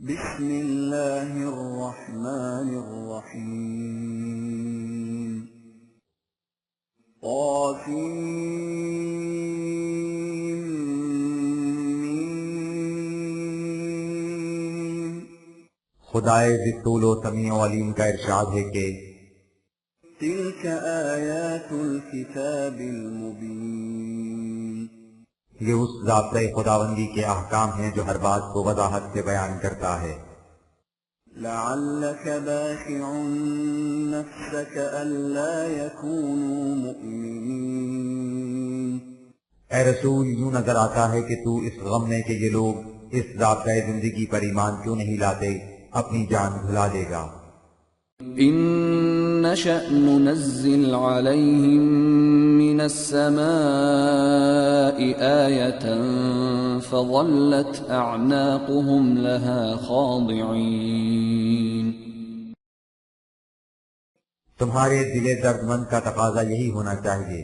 بسم اللہ الرحمن الرحیم طاسیم خدائے ذی طول و سمیع و علیم کا ارشاد ہے کہ تلک آیات الکتاب المبین، یہ اس ضابطۂ خداوندی کے احکام ہیں جو ہر بات کو وضاحت سے بیان کرتا ہے۔ لعلک باخع نفسک الا یکونوا مؤمنین، اے رسول، یوں نظر آتا ہے کہ تو اس غم میں کہ یہ لوگ اس ضابطۂ زندگی پر ایمان کیوں نہیں لاتے اپنی جان بھلا دے گا۔ إن نشأ ننزل عليهم من السماء آية فظلت أعناقهم لها خاضعين۔ تمہارے دل درد مند کا تقاضا یہی ہونا چاہیے،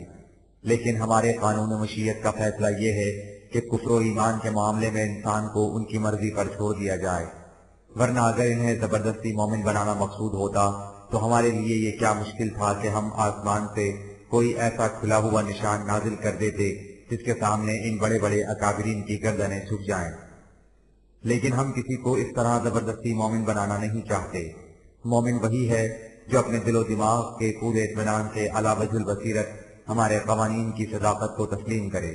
لیکن ہمارے قانون مشیت کا فیصلہ یہ ہے کہ کفر و ایمان کے معاملے میں انسان کو ان کی مرضی پر چھوڑ دیا جائے، ورنہ اگر انہیں زبردستی مومن بنانا مقصود ہوتا تو ہمارے لیے یہ کیا مشکل تھا کہ ہم آسمان سے کوئی ایسا کھلا ہوا نشان نازل کر دیتے جس کے سامنے ان بڑے بڑے اکابرین کی گردنیں جھک جائیں۔ لیکن ہم کسی کو اس طرح زبردستی مومن بنانا نہیں چاہتے۔ مومن وہی ہے جو اپنے دل و دماغ کے پورے اطمینان سے علی وجہ البصیرت ہمارے قوانین کی صداقت کو تسلیم کرے۔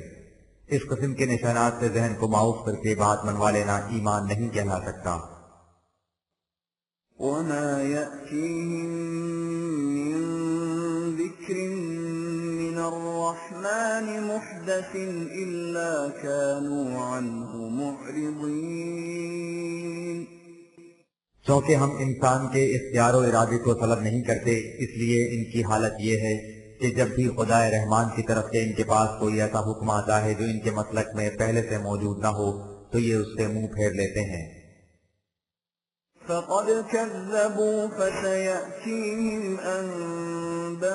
اس قسم کے نشانات سے ذہن کو معاف کر کے بات منوا لینا ایمان نہیں کہلا سکتا۔ وما يأتيهم من ذكر من الرحمن محدث إلا كانوا عنه معرضين، چونکہ ہم انسان کے اختیار و ارادے کو طلب نہیں کرتے، اس لیے ان کی حالت یہ ہے کہ جب بھی خدا رحمان کی طرف سے ان کے پاس کوئی ایسا حکم آتا ہے جو ان کے مسلک میں پہلے سے موجود نہ ہو تو یہ اس سے منہ پھیر لیتے ہیں۔ فقد كذبوا فسيأتيهم أنباء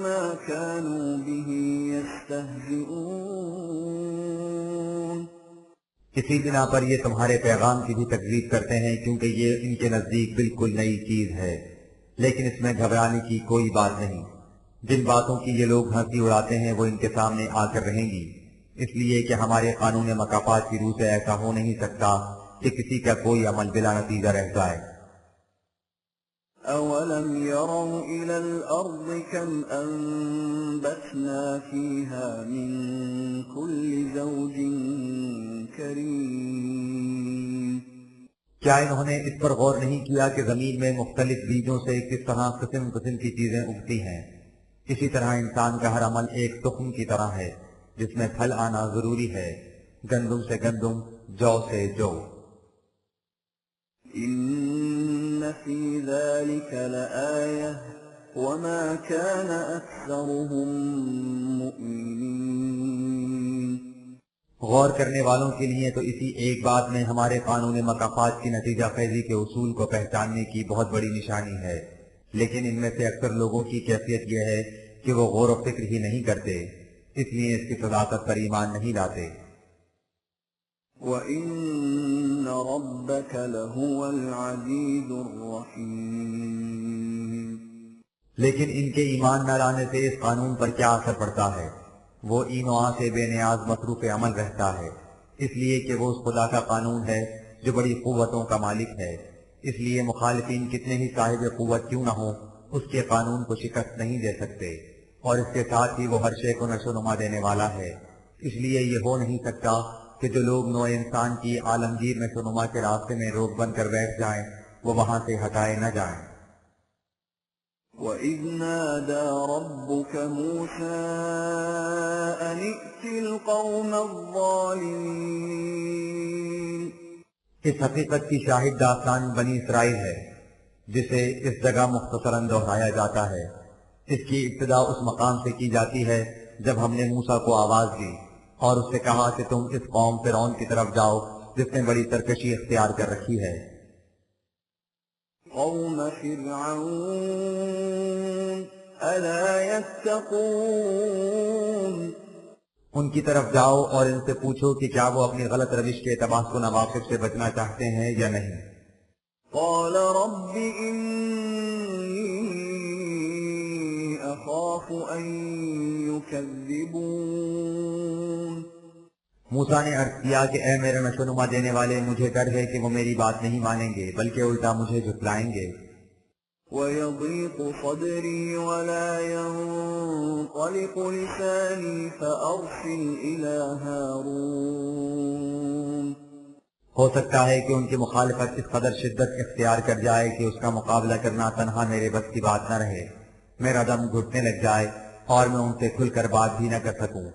ما كانوا به يستهزئون، اسی بنا پر یہ تمہارے پیغام کی بھی تکذیب کرتے ہیں کیونکہ یہ ان کے نزدیک بالکل نئی چیز ہے، لیکن اس میں گھبرانے کی کوئی بات نہیں۔ جن باتوں کی یہ لوگ ہنسی اڑاتے ہیں وہ ان کے سامنے آ کر رہیں گی، اس لیے کہ ہمارے قانون مکافات کی روح سے ایسا ہو نہیں سکتا کہ کسی کا کوئی عمل بلا نتیجہ رہ جائے۔ أولم يروا إلى الأرض كم أنبتنا فيها من كل زوج كريم، کیا انہوں نے اس پر غور نہیں کیا کہ زمین میں مختلف بیجوں سے کس طرح قسم قسم کی چیزیں اگتی ہیں؟ اسی طرح انسان کا ہر عمل ایک تخم کی طرح ہے جس میں پھل آنا ضروری ہے، گندم سے گندم، جو سے جو۔ إن في ذلك لآية وما كان أكثرهم مؤمنين، غور کرنے والوں کے لیے تو اسی ایک بات میں ہمارے قانون مکافات کی نتیجہ خیزی کے اصول کو پہچاننے کی بہت بڑی نشانی ہے، لیکن ان میں سے اکثر لوگوں کی کیفیت یہ ہے کہ وہ غور و فکر ہی نہیں کرتے، اس لیے اس کی صداقت پر ایمان نہیں لاتے۔ وَإِنَّ رَبَّكَ لَهُوَ الْعَزِيزُ الرَّحِيمُ، لیکن ان کے ایمان نہ لانے سے اس قانون پر کیا اثر پڑتا ہے؟ وہ این و آ سے بے نیاز مصروف عمل رہتا ہے، اس لیے کہ وہ اس خدا کا قانون ہے جو بڑی قوتوں کا مالک ہے، اس لیے مخالفین کتنے ہی صاحب قوت کیوں نہ ہو اس کے قانون کو شکست نہیں دے سکتے، اور اس کے ساتھ ہی وہ ہر شے کو نشو و نما دینے والا ہے، اس لیے یہ ہو نہیں سکتا کہ جو لوگ نوع انسان کی عالمگیر نشو و نما کے راستے میں روک بن کر بیٹھ جائیں وہ وہاں سے ہٹائے نہ جائیں۔ وَإِذْ نَادَى رَبُّكَ مُوسَىٰ أَنِ ائْتِ الْقَوْمَ الظَّالِمِينَ، اس حقیقت کی شاہد داستان بنی اسرائیل ہے جسے اس جگہ مختصراً دہرایا جاتا ہے۔ اس کی ابتدا اس مقام سے کی جاتی ہے جب ہم نے موسیٰ کو آواز دی اور اس سے کہا کہ تم اس قوم فرعون کی طرف جاؤ جس نے بڑی سرکشی اختیار کر رکھی ہے۔ قوم فرعون ألا يتقون، ان کی طرف جاؤ اور ان سے پوچھو کہ کیا وہ اپنی غلط روش کے تباہکن عواقب سے بچنا چاہتے ہیں یا نہیں۔ قال رب إني أخاف أن يكذبون موسیٰ نے عرض کیا کہ اے میرے نشوونما دینے والے، مجھے ڈر ہے کہ وہ میری بات نہیں مانیں گے بلکہ الٹا مجھے جھٹلائیں گے۔ ويضيق صدري ولا ينطلق لساني فأرسل إلى هارون ہو سکتا ہے کہ ان کی مخالفت اس قدر شدت اختیار کر جائے کہ اس کا مقابلہ کرنا تنہا میرے بس کی بات نہ رہے، میرا دم گھٹنے لگ جائے اور میں ان سے کھل کر بات بھی نہ کر سکوں،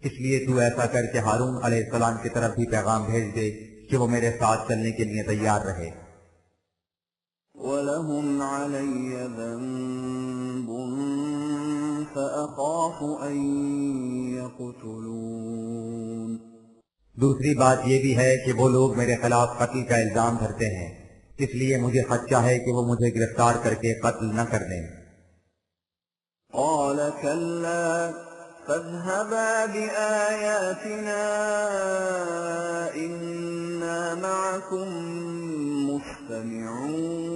اس لیے تو ایسا کر کے ہارون علیہ السلام کی طرف بھی پیغام بھیج دے کہ وہ میرے ساتھ چلنے کے لیے تیار رہے۔ وَلَهُمْ عَلَيَّ ذَنبٌ فَأَخَافُ أَن يَقْتُلُونِ دوسری بات یہ بھی ہے کہ وہ لوگ میرے خلاف قتل کا الزام دھرتے ہیں، اس لیے مجھے خدشہ ہے کہ وہ مجھے گرفتار کر کے قتل نہ کر دیں۔ قَالَ كَلَّا فَاذْهَبَا بِآيَاتِنَا إِنَّا مَعَكُمْ مُسْتَمِعُونَ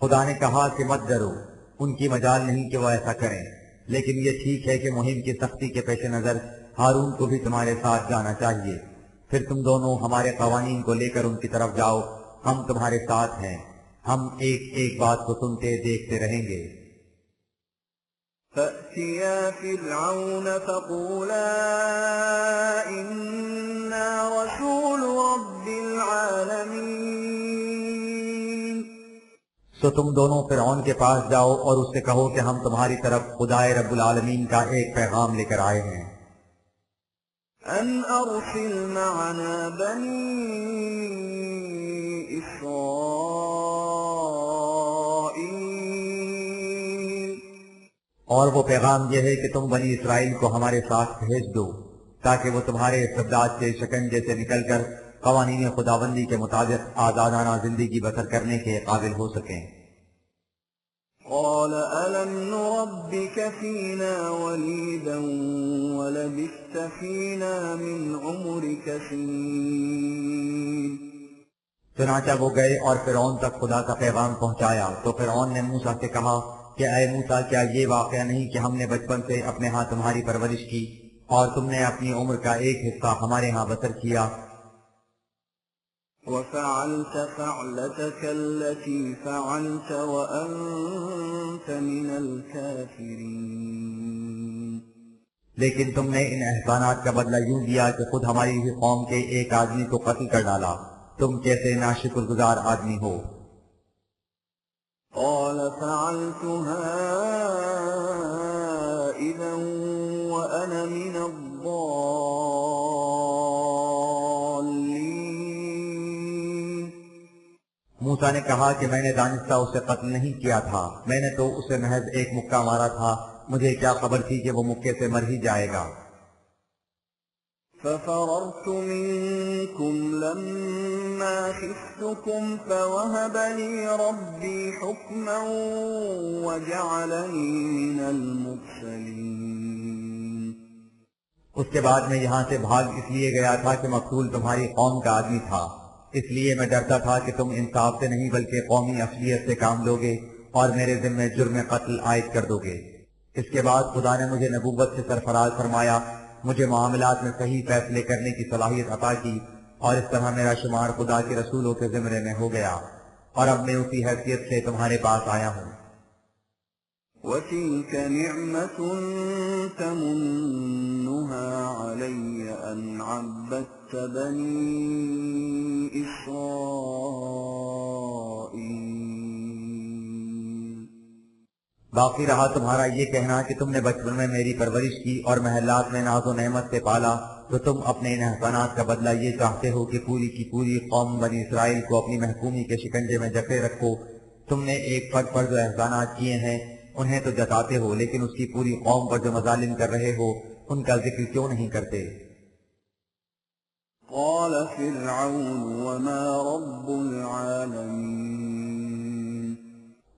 خدا نے کہا کہ مت ڈرو، ان کی مجال نہیں کہ وہ ایسا کریں، لیکن یہ ٹھیک ہے کہ مہم کی سختی کے پیش نظر ہارون کو بھی تمہارے ساتھ جانا چاہیے، پھر تم دونوں ہمارے قوانین کو لے کر ان کی طرف جاؤ، ہم تمہارے ساتھ ہیں، ہم ایک ایک بات کو سنتے دیکھتے رہیں گے۔ فَأْتِيَا فِرْعَوْنَ فَقُولَا إِنَّا رَسُولُ رَبِّ الْعَالَمِينَ سو تم دونوں فرعون کے پاس جاؤ اور اس سے کہو کہ ہم تمہاری طرف خدائے رب العالمین کا ایک پیغام لے کر آئے ہیں۔ أَنْ أَرْسِلْ مَعَنَا بَنِي إِسْرَائِيلَ اور وہ پیغام یہ ہے کہ تم بنی اسرائیل کو ہمارے ساتھ بھیج دو تاکہ وہ تمہارے استبداد کے شکنجے سے نکل کر قوانین خداوندی کے مطابق آزادانہ زندگی بسر کرنے کے قابل ہو سکیں۔ قال ألم نربك فينا وليدا ولبثت فينا من عمرك سنين چنانچہ وہ گئے اور فرعون تک خدا کا پیغام پہنچایا تو فرعون نے موسیٰ سے کہا کہ اے موسیٰ، کیا یہ واقعہ نہیں کہ ہم نے بچپن سے اپنے ہاں تمہاری پرورش کی اور تم نے اپنی عمر کا ایک حصہ ہمارے ہاں بسر کیا؟ وفعلت فعلتك التي فعلت وأنت من الكافرين لیکن تم نے ان احسانات کا بدلہ یوں دیا کہ خود ہماری ہی قوم کے ایک آدمی کو قتل کر ڈالا، تم کیسے ناشکر گزار آدمی ہو۔ قال فعلتها إذا وأنا من الضالين موسیٰ نے کہا کہ میں نے دانستہ اسے قتل نہیں کیا تھا، میں نے تو اسے محض ایک مکہ مارا تھا، مجھے کیا خبر تھی کہ وہ مکے سے مر ہی جائے گا۔ ففررت منكم لما خفتكم فوهب لي ربي حكما وجعلني من المرسلين اس کے بعد میں یہاں سے بھاگ اس لیے گیا تھا کہ مقتول تمہاری قوم کا آدمی تھا، اس لیے میں ڈرتا تھا کہ تم انصاف سے نہیں بلکہ قومی اصلیت سے کام لوگے اور میرے ذمہ جرم قتل عائد کر دو گے۔ اس کے بعد خدا نے مجھے نبوت سے سرفراز فرمایا، مجھے معاملات میں صحیح فیصلے کرنے کی صلاحیت عطا کی، اور اس طرح میرا شمار خدا کے رسولوں کے زمرے میں ہو گیا، اور اب میں اسی حیثیت سے تمہارے پاس آیا ہوں۔ وتلك نعمة تمنها علي أن عبدت بني إسرائيل باقی رہا تمہارا یہ کہنا کہ تم نے بچپن میں میری پرورش کی اور محلات میں ناز و نعمت سے پالا، تو تم اپنے ان احسانات کا بدلہ یہ چاہتے ہو کہ پوری کی پوری قوم بنی اسرائیل کو اپنی محکومی کے شکنجے میں جکڑے رکھو۔ تم نے ایک فرد پر جو احسانات کیے ہیں انہیں تو جتاتے ہو، لیکن اس کی پوری قوم پر جو مظالم کر رہے ہو ان کا ذکر کیوں نہیں کرتے؟ قال فرعون وما رب العالمين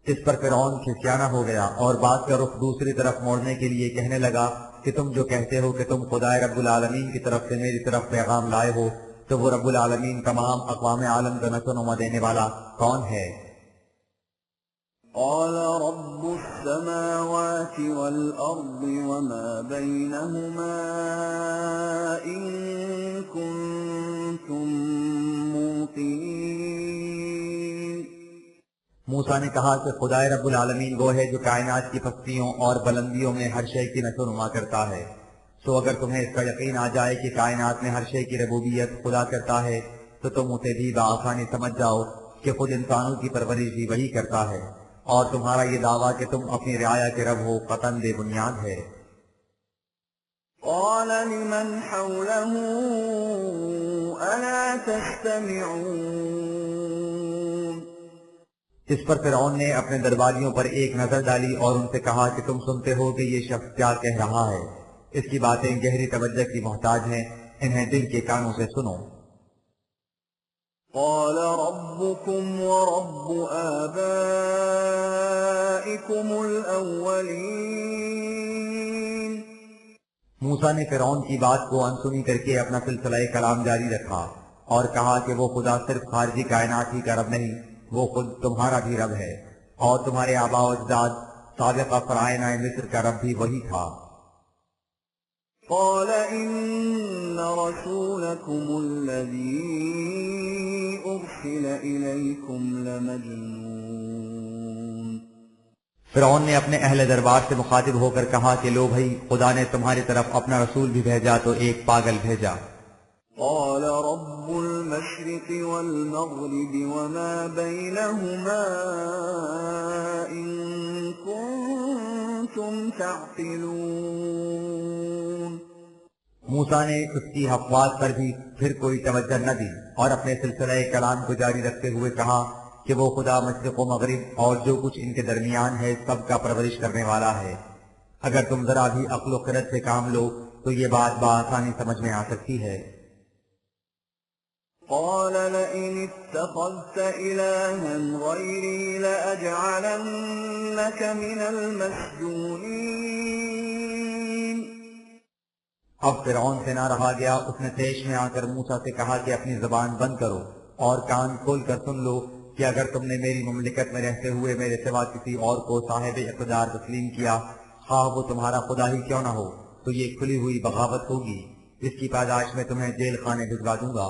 اس پر فرعون کھسیانہ ہو گیا اور بات کا رخ دوسری طرف موڑنے کے لیے کہنے لگا کہ تم جو کہتے ہو کہ تم خدا رب العالمین کی طرف سے میری طرف پیغام لائے ہو تو وہ رب العالمین تمام اقوام عالم کا نشو و نما دینے والا کون ہے؟ قال رب السماوات والأرض وما بينهما إن كنتم موقنين موسیٰ نے کہا کہ خدا رب العالمین وہ ہے جو کائنات کی پستیوں اور بلندیوں میں ہر شے کی نشو و نما کرتا ہے، سو اگر تمہیں اس کا یقین آ جائے کہ کائنات میں ہر شے کی ربوبیت خدا کرتا ہے تو تم اسے بھی بآسانی سمجھ جاؤ کہ خود انسانوں کی پرورش بھی وہی کرتا ہے، اور تمہارا یہ دعویٰ کہ تم اپنی رعایا کے رب ہو قطعاً بے بنیاد ہے۔ قال لمن حوله ألا تستمعون اس پر فرعون نے اپنے درباریوں پر ایک نظر ڈالی اور ان سے کہا کہ تم سنتے ہو کہ یہ شخص کیا کہہ رہا ہے؟ اس کی باتیں گہری توجہ کی محتاج ہیں، انہیں دل کے کانوں سے سنو۔ قال ربكم ورب آبائكم الأولين موسیٰ نے فرعون کی بات کو انسنی کر کے اپنا سلسلہ کلام جاری رکھا اور کہا کہ وہ خدا صرف خارجی کائنات ہی کا رب نہیں، وہ خود تمہارا بھی رب ہے، اور تمہارے آباء و اجداد سابقہ فرعونہ مصر کا رب بھی وہی تھا۔ قال إن رسولكم الذي أرسل إليكم لمجنون فرعون نے اپنے اہل دربار سے مخاطب ہو کر کہا کہ لو بھائی، خدا نے تمہاری طرف اپنا رسول بھی بھیجا تو ایک پاگل بھیجا۔ قال رب المشرق والمغرب وما بينهما إن كنتم تعقلون موسیٰ نے اس کی حقوات پر بھی پھر کوئی توجہ نہ دی اور اپنے سلسلہ کلام کو جاری رکھتے ہوئے کہا کہ وہ خدا مشرق و مغرب اور جو کچھ ان کے درمیان ہے سب کا پرورش کرنے والا ہے، اگر تم ذرا بھی عقل و خرد سے کام لو تو یہ بات بآسانی سمجھ میں آ سکتی ہے۔ قال لئن اتخذت إلها غيري لأجعلنك من المسجونين اب فرعون سے نہ رہا گیا، اس نے پیش میں آ کر موسیٰ سے کہا کہ اپنی زبان بند کرو اور کان کھول کر سن لو کہ اگر تم نے میری مملکت میں رہتے ہوئے میرے سوا کسی اور کو صاحب اقتدار تسلیم کیا، خواہ وہ تمہارا خدا ہی کیوں نہ ہو، تو یہ کھلی ہوئی بغاوت ہوگی، اس کی پاداش میں تمہیں جیل خانے بھجوا دوں گا۔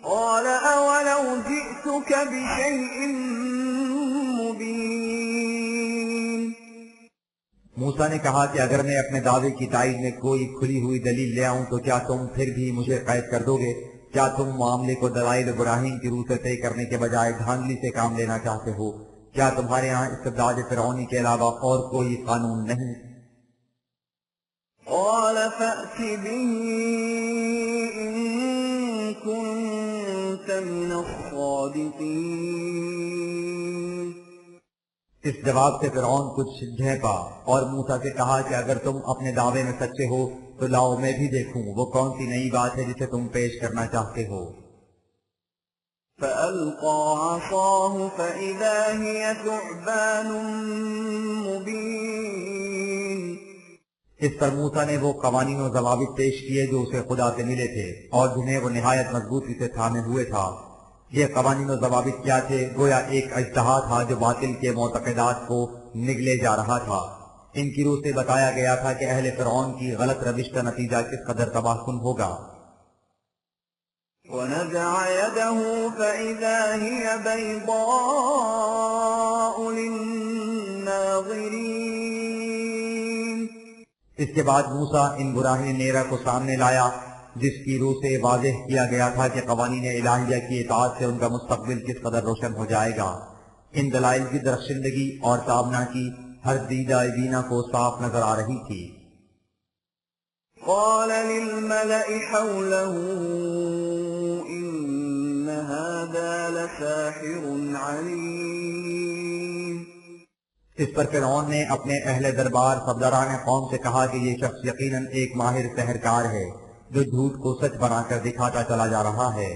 قال أولو جئتك بشيء مبين موسیٰ نے کہا کہ اگر میں اپنے دعوے کی تائید میں کوئی کھلی ہوئی دلیل لے آؤں تو کیا تم پھر بھی مجھے قید کر دو گے؟ کیا تم معاملے کو دلائل براہین کی روح سے طے کرنے کے بجائے دھاندلی سے کام لینا چاہتے ہو؟ کیا تمہارے ہاں استبداد فرعونی کے علاوہ اور کوئی قانون نہیں؟ قال فأت به إن كنت من الصادقين اس جواب سے فرعون کچھ جھیپا اور موسیٰ سے کہا کہ اگر تم اپنے دعوے میں سچے ہو تو لاؤ میں بھی دیکھوں وہ کون سی نئی بات ہے جسے تم پیش کرنا چاہتے ہو۔ فألقى عصاه فإذا هي ثعبان مبين اس پر موسیٰ نے وہ قوانین و ضوابط پیش کیے جو اسے خدا سے ملے تھے اور جنہیں وہ نہایت مضبوطی سے تھامے ہوئے تھا۔ یہ قوانین و ضوابط کیا تھے؟ گویا ایک اجتہا تھا جو باطل کے معتقدات کو نگلے جا رہا تھا۔ ان کی روح سے بتایا گیا تھا کہ اہل فرعون کی غلط روش کا نتیجہ کس قدر تباہ کن ہوگا۔ ونزع يده فإذا هي بيضاء للناظرين اس کے بعد موسیٰ ان براہین نیرہ کو سامنے لایا جس کی روح سے واضح کیا گیا تھا کہ قوانین الہیہ کی اطاعت سے ان کا مستقبل کس قدر روشن ہو جائے گا۔ ان دلائل کی درخشندگی اور تابنا کی ہر دیدہ بینا کو صاف نظر آ رہی تھی۔ قال للملأ حوله إن هذا لساحر عليم اس پر فرعون نے اپنے اہل دربار صفدران قوم سے کہا کہ یہ شخص یقیناً ایک ماہر سحرکار ہے جو جھوٹ کو سچ بنا کر دکھاتا چلا جا رہا ہے۔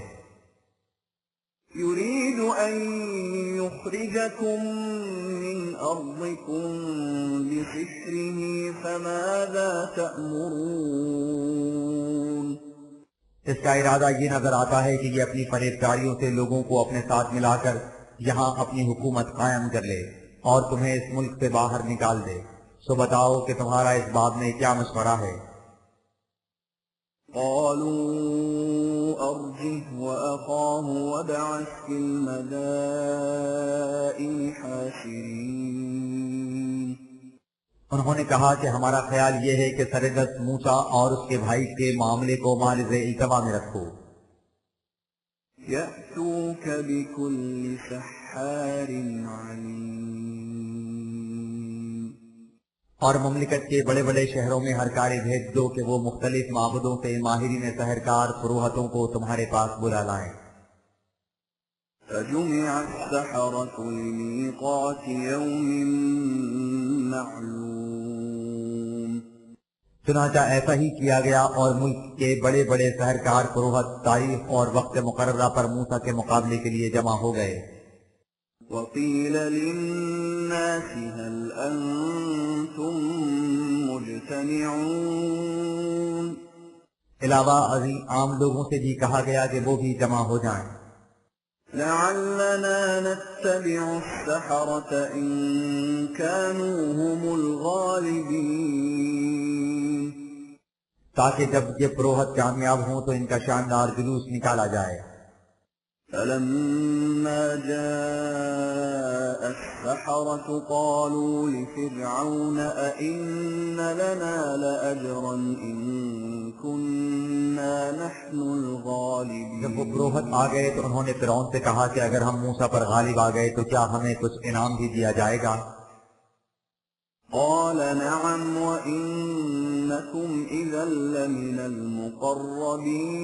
يريد أن ليخرجكم من أرضكم بسحره فماذا تأمرون اس کا ارادہ یہ نظر آتا ہے کہ یہ اپنی فریبکاریوں سے لوگوں کو اپنے ساتھ ملا کر یہاں اپنی حکومت قائم کر لے اور تمہیں اس ملک سے باہر نکال دے، سو بتاؤ کہ تمہارا اس بات میں کیا مشورہ ہے؟ قالوا أرجه وأخاه وابعث في المدائن حاشرين انہوں نے کہا کہ ہمارا خیال یہ ہے کہ سردست موسیٰ اور اس کے بھائی کے معاملے کو مالز التوا میں رکھو، يأتوك بكل سحار عليم اور مملکت کے بڑے بڑے شہروں میں ہر کاری بھیج دو کہ وہ مختلف معبودوں سے ماہرین سحرکار فروحتوں کو تمہارے پاس بلا لائیں۔ فجمع السحرة لميقات يوم معلوم چنانچہ ایسا ہی کیا گیا اور ملک کے بڑے بڑے سحرکار فروحت تاریخ اور وقت مقررہ پر موسیٰ کے مقابلے کے لیے جمع ہو گئے۔ وقيل للناس هل أنتم مجتمعون علاوہ ازیں عام لوگوں سے بھی کہا گیا کہ وہ بھی جمع ہو جائیں، لعلنا نتبع السحرة إن كانوا هم الغالبين تاکہ جب یہ فروحت کامیاب ہوں تو ان کا شاندار جلوس نکالا جائے۔ فلما جاء السحرة قالوا لفرعون أئن لنا لأجرا إن كنا نحن الغالبين جب وہ فروحت آ گئے تو انہوں نے فرعون سے کہا کہ اگر ہم موسیٰ پر غالب آ گئے تو کیا ہمیں کچھ انعام بھی دیا جائے گا؟ قال نعم وإنكم إذا لمن المقربين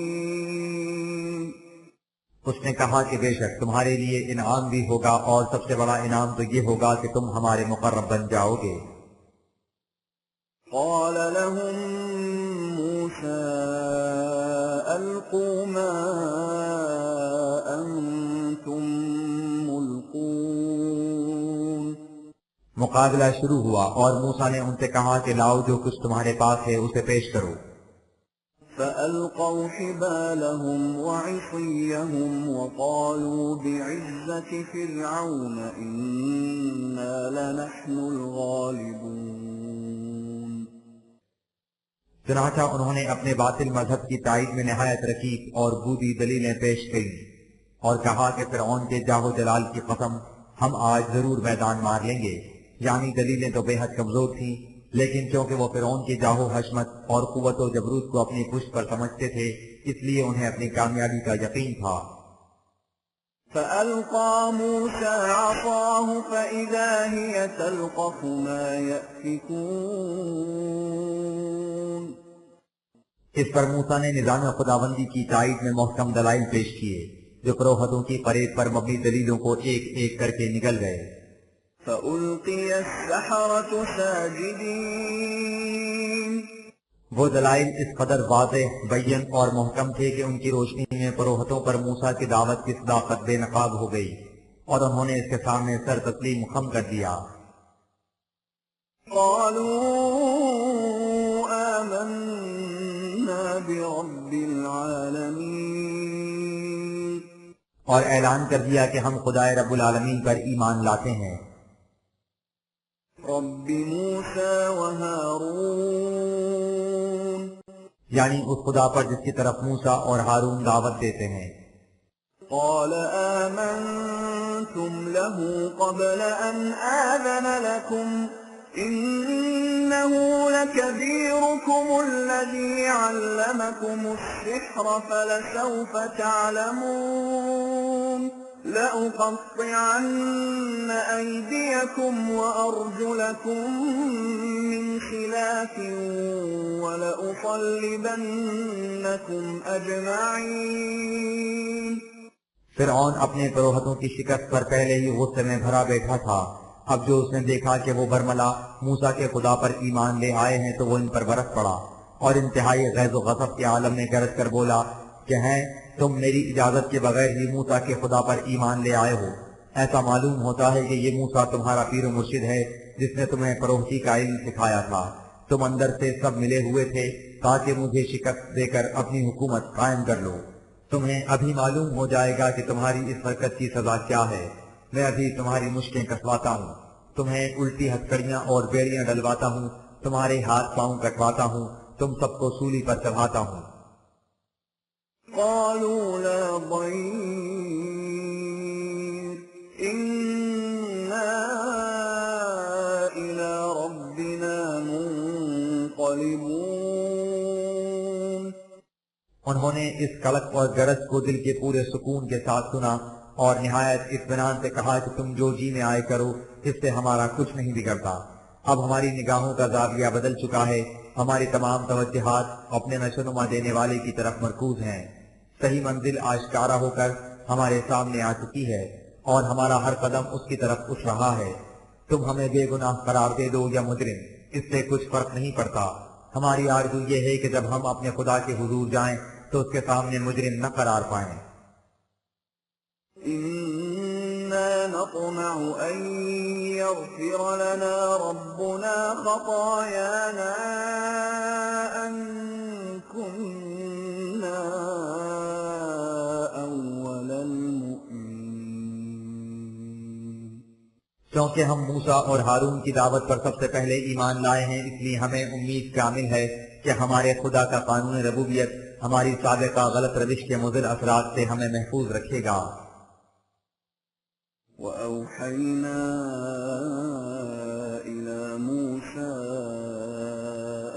اس نے کہا کہ بے شک تمہارے لیے انعام بھی ہوگا اور سب سے بڑا انعام تو یہ ہوگا کہ تم ہمارے مقرب بن جاؤ گے۔ قال لهم موسى ألقوا ما أنتم ملقون مقابلہ شروع ہوا اور موسیٰ نے ان سے کہا کہ لاؤ جو کچھ تمہارے پاس ہے اسے پیش کرو۔ فألقوا حبالهم وعصيهم وقالوا بعزة فرعون إنا لنحن الغالبون چنانچہ انہوں نے اپنے باطل مذہب کی تائید میں نہایت رقیق اور بودی دلیلیں پیش کی اور کہا کہ فرعون کے جاہ و جلال کی قسم ہم آج ضرور میدان مار لیں گے، یعنی دلیلیں تو بے حد کمزور تھیں، لیکن کیونکہ وہ فرعون کی جاہ و حشمت اور قوت و جبروت کو اپنی پشت پر سمجھتے تھے اس لیے انہیں اپنی کامیابی کا یقین تھا۔ فألقى موسى عصاه فإذا هي تلقف ما يأفكون اس پر موسیٰ نے نظام خداوندی کی تائید میں محکم دلائل پیش کیے جو فروحتوں کی فریب پر مبنی دلیلوں کو ایک ایک کر کے نکل گئے۔ فألقي السحرة ساجدين وہ دلائل اس قدر واضح، بین اور محکم تھے کہ ان کی روشنی میں فروحتوں پر موسیٰ کی دعوت کی صداقت بے نقاب ہو گئی اور انہوں نے اس کے سامنے سر تسلیم خم کر دیا۔ قالوا آمنا برب العالمين اور اعلان کر دیا کہ ہم خدائے رب العالمین پر ایمان لاتے ہیں، رب موسى وهارون یعنی اس خدا پر جس کی طرف موسیٰ اور ہارون دعوت دیتے ہیں۔ قال آمنتم له قبل أن آذن لكم إنه لكبيركم الذي علمكم السحر فلسوف تعلمون لأقطعن أيديكم وأرجلكم من خلاف ولأصلبنكم أجمعين فرعون اپنے فروحتوں کی شکست پر پہلے ہی غصے میں بھرا بیٹھا تھا۔ اب جو اس نے دیکھا کہ وہ برملا موسیٰ کے خدا پر ایمان لے آئے ہیں تو وہ ان پر برس پڑا اور انتہائی غیظ و غضب کے عالم میں گرج کر بولا کہ ہیں تم میری اجازت کے بغیر ہی موسیٰ کے خدا پر ایمان لے آئے ہو، ایسا معلوم ہوتا ہے کہ یہ موسیٰ تمہارا پیر و مرشد ہے جس نے تمہیں فروختی کا علم سکھایا تھا۔ تم اندر سے سب ملے ہوئے تھے تاکہ مجھے شکست دے کر اپنی حکومت قائم کر لو۔ تمہیں ابھی معلوم ہو جائے گا کہ تمہاری اس حرکت کی سزا کیا ہے۔ میں ابھی تمہاری مشکیں کسواتا ہوں، تمہیں الٹی ہتکڑیاں اور بیڑیاں ڈلواتا ہوں، تمہارے ہاتھ پاؤں کٹواتا ہوں، تم سب کو سولی پر چڑھاتا ہوں۔ قالوا لا ضير إنا إلى ربنا منقلبون۔ انہوں نے اس کڑک اور گرج کو دل کے پورے سکون کے ساتھ سنا اور نہایت اطمینان سے کہا کہ تم جو جی میں آئے کرو، اس سے ہمارا کچھ نہیں بگڑتا۔ اب ہماری نگاہوں کا زاویہ بدل چکا ہے، ہماری تمام توجہات اپنے نشوونما دینے والے کی طرف مرکوز ہیں۔ صحیح منزل آشکارا ہو کر ہمارے سامنے آ چکی ہے اور ہمارا ہر قدم اس کی طرف اٹھ رہا ہے۔ تم ہمیں بے گناہ قرار دے دو یا مجرم، اس سے کچھ فرق نہیں پڑتا۔ ہماری آرزو یہ ہے کہ جب ہم اپنے خدا کے حضور جائیں تو اس کے سامنے مجرم نہ قرار پائیں۔ إنا نطمع أن يغفر لنا ربنا خطايانا أن كنا أول المؤمنين۔ کیونکہ ہم موسیٰ اور ہارون کی دعوت پر سب سے پہلے ایمان لائے ہیں، اس لیے ہمیں امید کامل ہے کہ ہمارے خدا کا قانون ربوبیت ہماری سابقہ غلط روش کے مضر اثرات سے ہمیں محفوظ رکھے گا۔ وأوحينا إلى موسى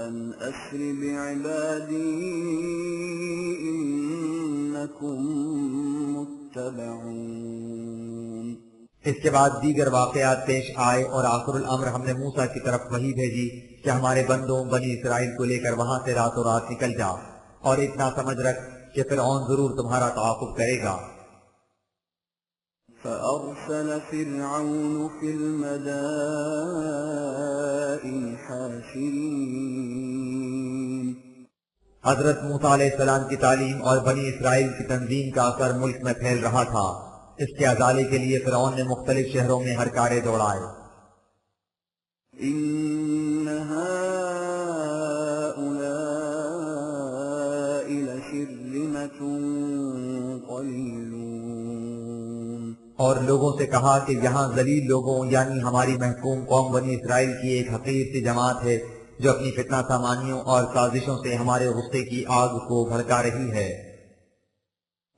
أن أسر بعبادي إنكم متبعون۔ اس کے بعد دیگر واقعات پیش آئے اور آخر الامر ہم نے موسیٰ کی طرف وحی بھیجی کہ ہمارے بندوں بنی اسرائیل کو لے کر وہاں سے راتوں رات نکل جا، اور اتنا سمجھ رکھ کہ فرعون ضرور تمہارا تعاقب کرے گا۔ فأرسل فرعون في المدائن حاشرين۔ حضرت موسیٰ علیہ السلام کی تعلیم اور بنی اسرائیل کی تنظیم کا اثر ملک میں پھیل رہا تھا۔ اس کے ازالے کے لیے فرعون نے مختلف شہروں میں ہرکارے دوڑائے۔ إن هؤلاء لشرذمة قليلون۔ اور لوگوں سے کہا کہ یہاں ذلیل لوگوں یعنی ہماری محکوم قوم بنی اسرائیل کی ایک حقیر سی جماعت ہے جو اپنی فتنہ سامانیوں اور سازشوں سے ہمارے غصے کی آگ کو بھڑکا رہی ہے۔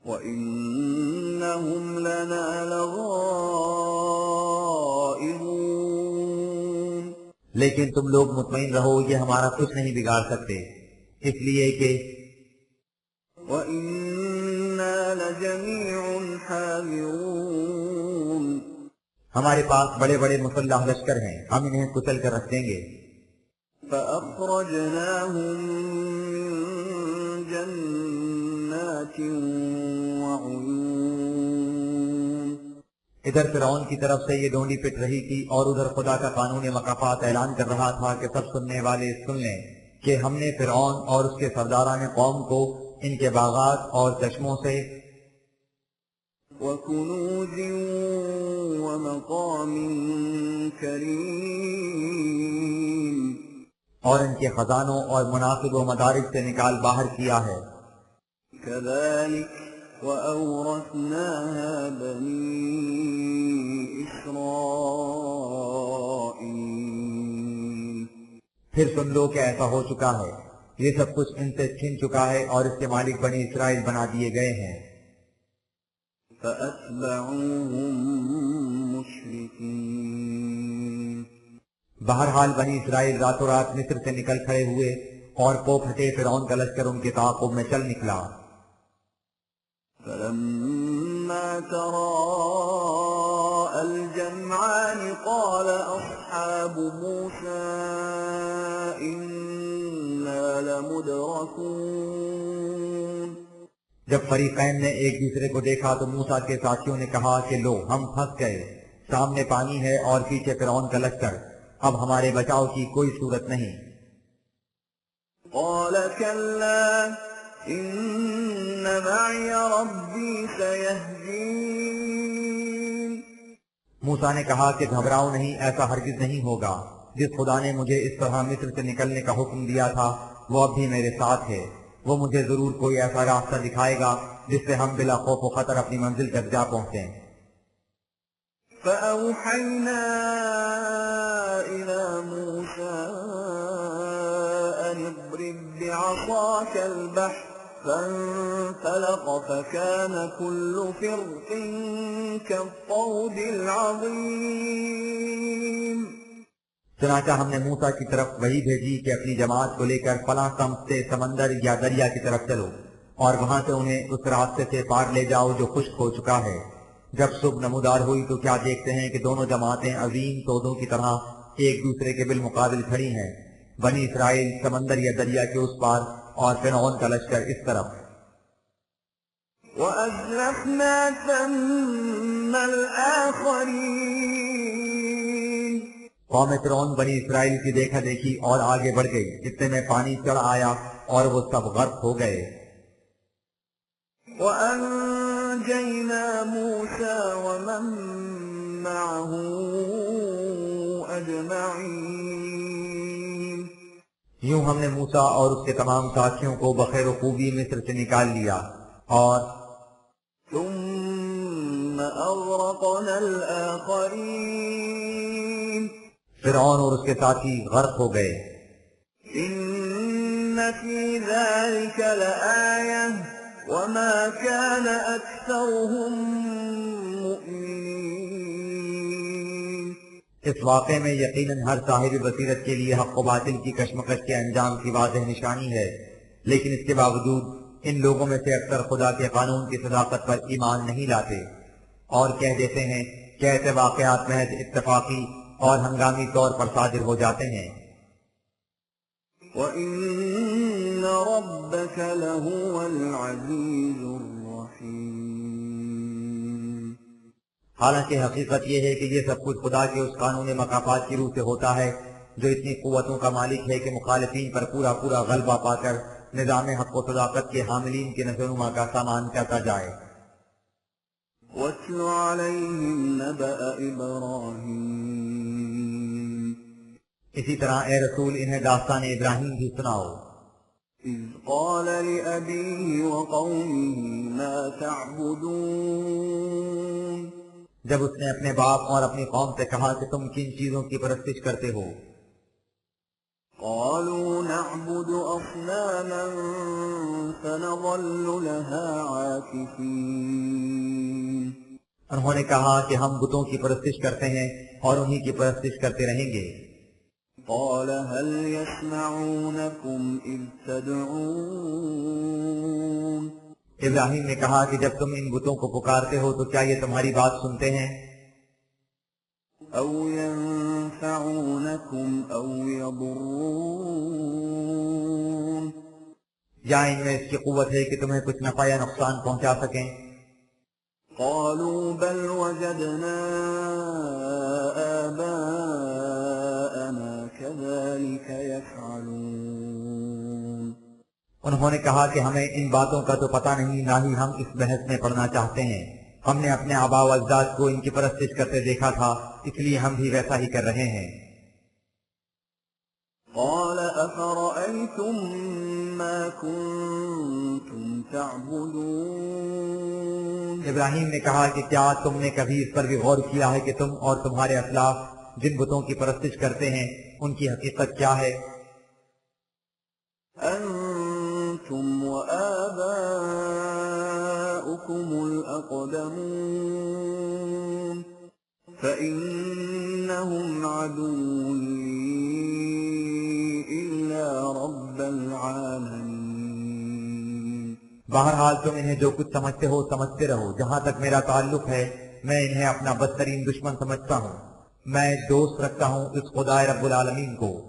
وَإِنَّهُمْ لَنَا لَغَائِظُونَ۔ لیکن تم لوگ مطمئن رہو یہ ہمارا کچھ نہیں بگاڑ سکتے، اس لیے کہ وَإِنَّا لَجَمِيعٌ حَاذِرُونَ۔ ہمارے پاس بڑے بڑے مسلح لشکر ہیں، ہم انہیں کچل کر رکھ دیں گے۔ فَأَخْرَجْنَاهُمْ مِنْ جَنَّاتٍ وَعُيُونٍ۔ ادھر فرعون کی طرف سے یہ ڈونڈی پٹ رہی تھی اور ادھر خدا کا قانون مکافات اعلان کر رہا تھا کہ سب سننے والے سن لیں کہ ہم نے فرعون اور اس کے سرداران قوم کو ان کے باغات اور چشموں سے وَكُنُوزٍ وَمَقَامٍ كَرِيمٍ۔ اور ان کے خزانوں اور مناصب و مدارج سے نکال باہر کیا ہے۔ كَذَلِكَ وَأَوْرَثْنَاهَا بَنِي إِسْرَائِيلَ۔ پھر سن لو کہ ایسا ہو چکا ہے، یہ سب کچھ ان سے چھن چکا ہے اور اس کے مالک بنی اسرائیل بنا دیے گئے ہیں۔ فَأَتْبَعُوهُمْ مُشْرِكِينَ۔ بہرحال بنی اسرائیل راتوں رات مصر سے نکل کھڑے ہوئے اور پو پھٹے فرعون کا لشکر ان کے تعاقب میں چل نکلا۔ فَلَمَّا تَرَاءَى الْجَمْعَانِ قَالَ أَصْحَابُ مُوسَىٰ إِنَّا لَمُدْرَكُونَ۔ جب فریقین نے ایک دوسرے کو دیکھا تو موسیٰ کے ساتھیوں نے کہا کہ لو ہم پھنس گئے، سامنے پانی ہے اور پیچھے فرعون کا لشکر، اب ہمارے بچاؤ کی کوئی صورت نہیں۔ قَالَ كَلَّا إِنَّ مَعِيَ رَبِّي سَيَهْدِينِ۔ موسیٰ نے کہا کہ گھبراؤ نہیں، ایسا ہرگز نہیں ہوگا۔ جس خدا نے مجھے اس طرح مصر سے نکلنے کا حکم دیا تھا وہ اب بھی میرے ساتھ ہے۔ وہ مجھے ضرور کوئی ایسا راستہ دکھائے گا جس سے ہم بلا خوف و خطر اپنی منزل تک جا پہنچیں۔ فأوحينا إلى موسى أن اضرب بعصاك البحر فانفلق فكان كل فرق كالطود العظيم۔ چنانچہ ہم نے موسیٰ کی طرف وحی بھیجی کہ اپنی جماعت کو لے کر فلاں سمت سے سمندر یا دریا کی طرف چلو اور وہاں سے انہیں اس راستے سے پار لے جاؤ جو خشک ہو چکا ہے۔ جب صبح نمودار ہوئی تو کیا دیکھتے ہیں کہ دونوں جماعتیں عظیم تودوں کی طرح ایک دوسرے کے بالمقابل کھڑی ہیں، بنی اسرائیل سمندر یا دریا کے اس پار اور فرعون کا لشکر اس طرف۔ وَأَزْلَفْنَا ثَمَّ الْآخَرِينَ۔ قوم فرعون بنی اسرائیل کی دیکھا دیکھی اور آگے بڑھ گئی، اتنے میں پانی چڑھ آیا اور وہ سب غرق ہو گئے۔ وَأَنجَيْنَا مُوسَى وَمَن مَّعَهُ أَجْمَعِينَ۔ یوں ہم نے موسیٰ اور اس کے تمام ساتھیوں کو بخیر و خوبی مصر سے نکال لیا، اور ثُمَّ أَغْرَقْنَا الْآخَرِينَ۔ فرعون اور اس کے ساتھی غرق ہو گئے۔ إِنَّ فِي ذَلِكَ لَآيَةً وَمَا كَانَ أَكْثَرُهُم مُؤْمِنِينَ۔ اس واقعے میں یقیناً ہر صاحب بصیرت کے لیے حق و باطل کی کشمکش کے انجام کی واضح نشانی ہے، لیکن اس کے باوجود ان لوگوں میں سے اکثر خدا کے قانون کی صداقت پر ایمان نہیں لاتے اور کہہ دیتے ہیں کہ ایسے واقعات محض اتفاقی اور ہنگامی طور پر صادر ہو جاتے ہیں۔ وَإِنَّ رَبَّكَ لَهُوَ الْعَزِيزُ الرَّحِيمُ۔ حالانکہ حقیقت یہ ہے کہ یہ سب کچھ خدا کے اس قانون مکافات کی روح سے ہوتا ہے جو اتنی قوتوں کا مالک ہے کہ مخالفین پر پورا پورا غلبہ پا کر نظام حق و صداقت کے حاملین کے نشوونما کا سامان کرتا جائے۔ وَاتْلُ عَلَيْهِمْ نَبَأَ إِبْرَاهِيمَ۔ اسی طرح اے رسول انہیں داستان ابراہیم بھی سناؤ۔ إِذْ قَالَ لِأَبِيهِ وَقَوْمِهِ مَا تَعْبُدُونَ۔ جب اس نے اپنے باپ اور اپنی قوم سے کہا کہ تم کن چیزوں کی پرستش کرتے ہو؟ قَالُوا نَعْبُدُ أَصْنَامًا فَنَظَلُّ لَهَا عَاكِفِينَ۔ انہوں نے کہا کہ ہم بتوں کی پرستش کرتے ہیں اور انہی کی پرستش کرتے رہیں گے۔ قَالَ هَلْ يَسْمَعُونَكُمْ إِذْ تَدْعُونَ۔ ابراہیم نے کہا کہ جب تم ان بتوں کو پکارتے ہو تو کیا یہ تمہاری بات سنتے ہیں؟ أَوْ يَنفَعُونَكُمْ أَوْ يَضُرُّونَ۔ یا ان میں اس کی قوت ہے کہ تمہیں کچھ نفع یا نقصان پہنچا سکیں؟ قَالُوا بَلْ وَجَدْنَا آبَاءَنَا كَذَلِكَ يَفْعَلُونَ۔ انہوں نے کہا کہ ہمیں ان باتوں کا تو پتہ نہیں، نہ ہی ہم اس بحث میں پڑھنا چاہتے ہیں۔ ہم نے اپنے آباء و اجداد کو ان کی پرستش کرتے دیکھا تھا، اس لیے ہم بھی ویسا ہی کر رہے ہیں۔ قَالَ أَفَرَأَيْتُم مَّا كُنتُمْ تَعْبُدُونَ۔ ابراہیم نے کہا کہ کیا تم نے کبھی اس پر بھی غور کیا ہے کہ تم اور تمہارے اسلاف جن بتوں کی پرستش کرتے ہیں ان کی حقیقت کیا ہے؟ أَنتُمْ وَآبَاؤُكُمُ الْأَقْدَمُونَ فَإِنَّهُمْ عَدُوٌّ لِّي إِلَّا رَبَّ الْعَالَمِينَ۔ بہرحال تم انہیں جو کچھ سمجھتے ہو سمجھتے رہو، جہاں تک میرا تعلق ہے میں انہیں اپنا بدترین دشمن سمجھتا ہوں۔ میں دوست رکھتا ہوں اس خدا رب العالمین کو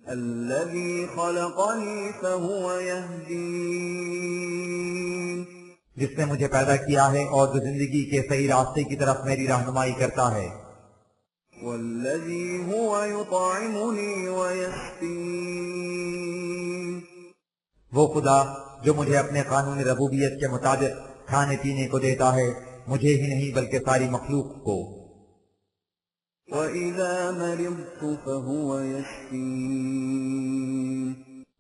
الذي خلقني فهو يهدين۔ جس نے مجھے پیدا کیا ہے اور جو زندگی کے صحیح راستے کی طرف میری رہنمائی کرتا ہے۔ والذي هو يطعمني ويسقين۔ وہ خدا جو مجھے اپنے قانون ربوبیت کے مطابق کھانے پینے کو دیتا ہے، مجھے ہی نہیں بلکہ ساری مخلوق کو۔ وإذا مرضت فهو يشفين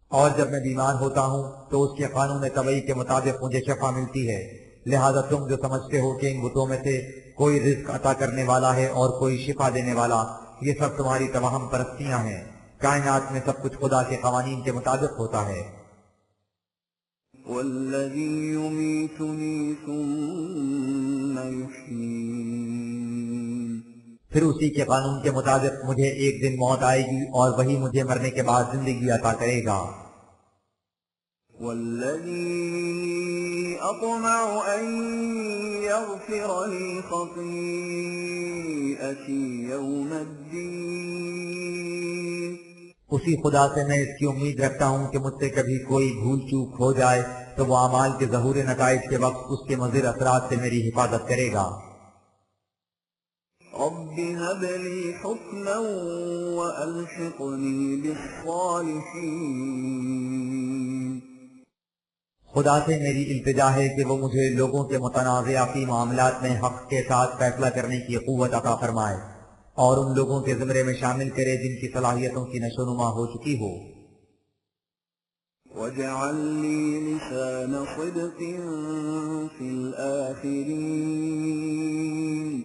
اور جب میں بیمار ہوتا ہوں تو اس کے قانون طبعی کے مطابق مجھے شفا ملتی ہے۔ لہذا تم جو سمجھتے ہو کہ ان بتوں میں سے کوئی رزق عطا کرنے والا ہے اور کوئی شفا دینے والا، یہ سب تمہاری توہم پرستیاں ہیں۔ کائنات میں سب کچھ خدا کے قوانین کے مطابق ہوتا ہے۔ والذي يميتني ثم يحيين پھر اسی کے قانون کے مطابق مجھے ایک دن موت آئے گی اور وہی مجھے مرنے کے بعد زندگی عطا کرے گا۔ والذي أطمع أن يغفر لي خطيئتي يوم الدين اسی خدا سے میں اس کی امید رکھتا ہوں کہ مجھ سے کبھی کوئی بھول چوک ہو جائے تو وہ اعمال کے ظہور نتائج کے وقت اس کے مضر اثرات سے میری حفاظت کرے گا۔ رب هب لي حكما وألحقني بالصالحين خدا سے میری التجا ہے کہ وہ مجھے لوگوں کے متنازعہ فی معاملات میں حق کے ساتھ فیصلہ کرنے کی قوت عطا فرمائے اور ان لوگوں کے زمرے میں شامل کرے جن کی صلاحیتوں کی نشو نما ہو چکی ہو۔ واجعل لي لسان صدق في الآخرين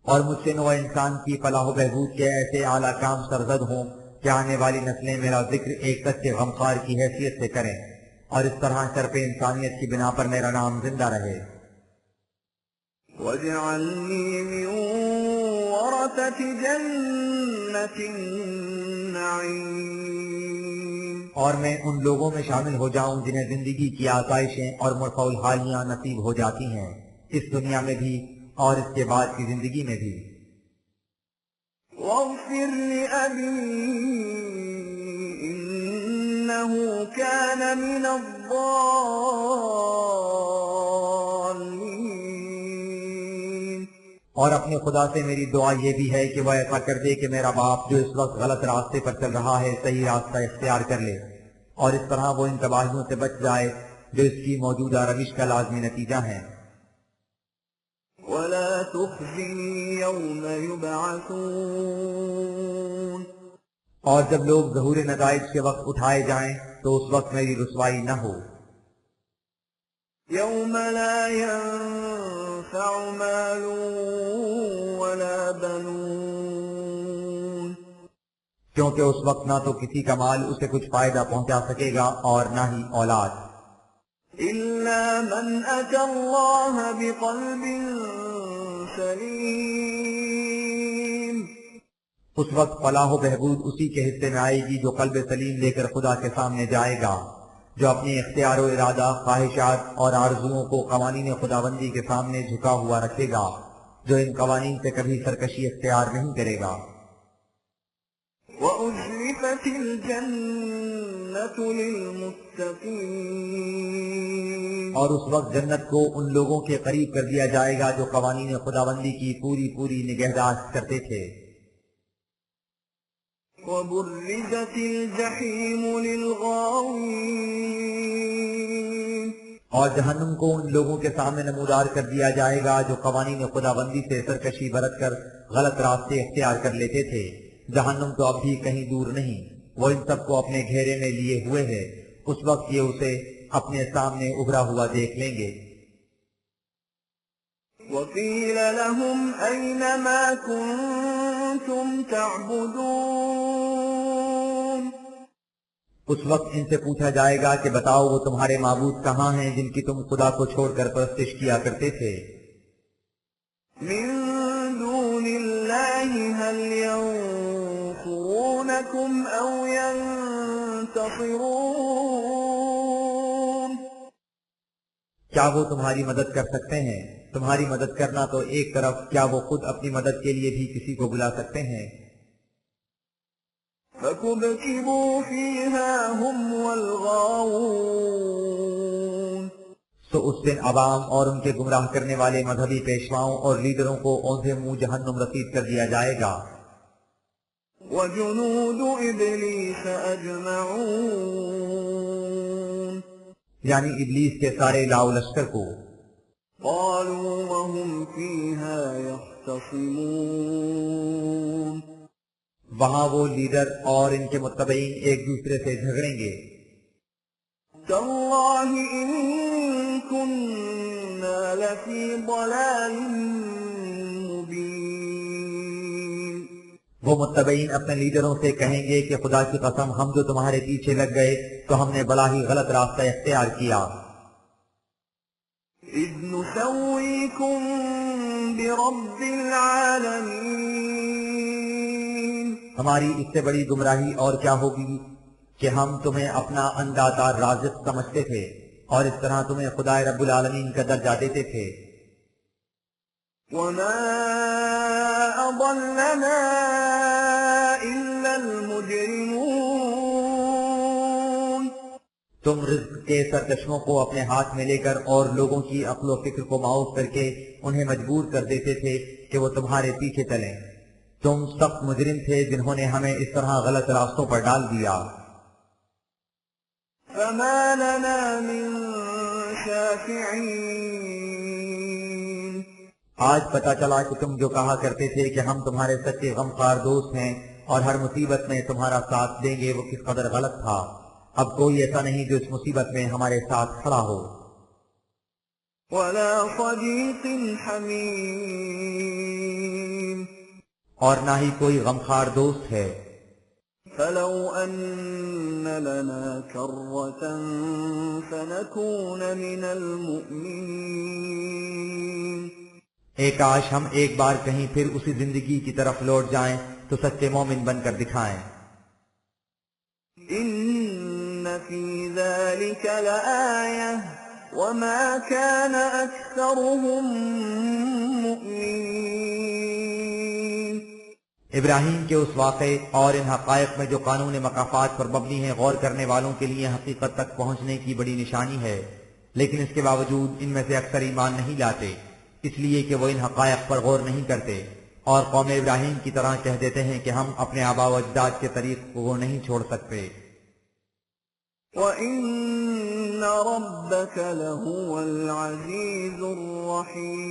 اور مجھ سے نوع انسان کی فلاح و بہبود کے ایسے اعلیٰ کام سرزد ہوں کہ آنے والی نسلیں میرا ذکر ایک سچے غمخوار کی حیثیت سے کریں اور اس طرح شرف انسانیت کی بنا پر میرا نام زندہ رہے۔ واجعلني من ورثة جنة النعيم اور میں ان لوگوں میں شامل ہو جاؤں جنہیں زندگی کی آسائشیں اور مرفع الحالیاں نصیب ہو جاتی ہیں، اس دنیا میں بھی اور اس کے بعد کی زندگی میں بھی۔ واغفر لأبي إنه كان من الضالين اور اپنے خدا سے میری دعا یہ بھی ہے کہ وہ ایسا کر دے کہ میرا باپ جو اس وقت غلط راستے پر چل رہا ہے صحیح راستہ اختیار کر لے اور اس طرح وہ ان تباہیوں سے بچ جائے جو اس کی موجودہ روش کا لازمی نتیجہ ہے۔ ولا تخزني يوم يبعثون اور جب لوگ ظہور نتائج کے وقت اٹھائے جائیں تو اس وقت میری رسوائی نہ ہو۔ يوم لا ينفع مال ولا بنون کیونکہ اس وقت نہ تو کسی کا مال اسے کچھ فائدہ پہنچا سکے گا اور نہ ہی اولاد، إلا من أتى الله بقلب سليم اس وقت فلاح و بہبود اسی کے حصے میں آئے گی جو قلب سلیم لے کر خدا کے سامنے جائے گا، جو اپنی اختیار و ارادہ، خواہشات اور آرزوؤں کو قوانین خداوندی کے سامنے جھکا ہوا رکھے گا، جو ان قوانین سے کبھی سرکشی اختیار نہیں کرے گا۔ وأزلفت الجنة للمتقين اور اس وقت جنت کو ان لوگوں کے قریب کر دیا جائے گا جو قوانین خداوندی کی پوری پوری نگہداشت کرتے تھے۔ وبرزت الجحيم للغاوين اور جہنم کو ان لوگوں کے سامنے نمودار کر دیا جائے گا جو قوانین خداوندی سے سرکشی برت کر غلط راستے اختیار کر لیتے تھے۔ جہنم تو اب بھی کہیں دور نہیں، وہ ان سب کو اپنے گھیرے میں لیے ہوئے ہے، اس وقت یہ اسے اپنے سامنے ابھرا ہوا دیکھ لیں گے۔ وقيل لهم أين ما كنتم تعبدون اس وقت ان سے پوچھا جائے گا کہ بتاؤ وہ تمہارے معبود کہاں ہیں جن کی تم خدا کو چھوڑ کر پرستش کیا کرتے تھے؟ من دون الله هل ينصرونكم أو ينتصرون کیا وہ تمہاری مدد کر سکتے ہیں؟ تمہاری مدد کرنا تو ایک طرف، کیا وہ خود اپنی مدد کے لیے بھی کسی کو بلا سکتے ہیں؟ فكبكبوا فيها هم والغاوون تو اس دن عوام اور ان کے گمراہ کرنے والے مذہبی پیشواؤں اور لیڈروں کو اوندھے منہ جہنم رسید کر دیا جائے گا، وجنود إبليس أجمعون یعنی ابلیس کے سارے لاؤ لشکر کو۔ قالوا وهم فيها يختصمون يختصمون وہاں وہ لیڈر اور ان کے متبعین ایک دوسرے سے جھگڑیں گے. تالله إن كنا لفي ضلال مبين وہ متبعین اپنے لیڈروں سے کہیں گے کہ خدا کی قسم ہم جو تمہارے پیچھے لگ گئے تو ہم نے بڑا ہی غلط راستہ اختیار کیا. إذ نسويكم برب العالمين ہماری اس سے بڑی گمراہی اور کیا ہوگی کہ ہم تمہیں اپنا انداتا رازق سمجھتے تھے اور اس طرح تمہیں خدا رب العالمین کا درجہ دیتے تھے. وما أضلنا إلا المجرمون تم رزق کے سرچشموں کو اپنے ہاتھ میں لے کر اور لوگوں کی عقل و فکر کو معاف کر کے انہیں مجبور کر دیتے تھے کہ وہ تمہارے پیچھے چلیں. تم سخت مجرم تھے جنہوں نے ہمیں اس طرح غلط راستوں پر ڈال دیا. فما لنا من شافعين آج پتا چلا کہ تم جو کہا کرتے تھے کہ ہم تمہارے سچے غمخوار دوست ہیں اور ہر مصیبت میں تمہارا ساتھ دیں گے وہ کس قدر غلط تھا. اب کوئی ایسا نہیں جو اس مصیبت میں ہمارے ساتھ کھڑا ہو. ولا صديق حميم اور نہ ہی کوئی غمخوار دوست ہے. فلو أن لنا كرة فنكون من المؤمنين کاش ہم ایک بار کہیں پھر اسی زندگی کی طرف لوٹ جائیں تو سچے مومن بن کر دکھائیں. إن في ذلك لآية وما كان أكثرهم مؤمنين ابراہیم کے اس واقعے اور ان حقائق میں جو قانون مقافات پر مبنی ہیں غور کرنے والوں کے لیے حقیقت تک پہنچنے کی بڑی نشانی ہے، لیکن اس کے باوجود ان میں سے اکثر ایمان نہیں لاتے اس لیے کہ وہ ان حقائق پر غور نہیں کرتے اور قوم ابراہیم کی طرح کہہ دیتے ہیں کہ ہم اپنے آبا و اجداد کے طریق کو نہیں چھوڑ سکتے. وَإِنَّ رَبَّكَ لَهُوَ الْعَزِيزُ الرَّحِيمُ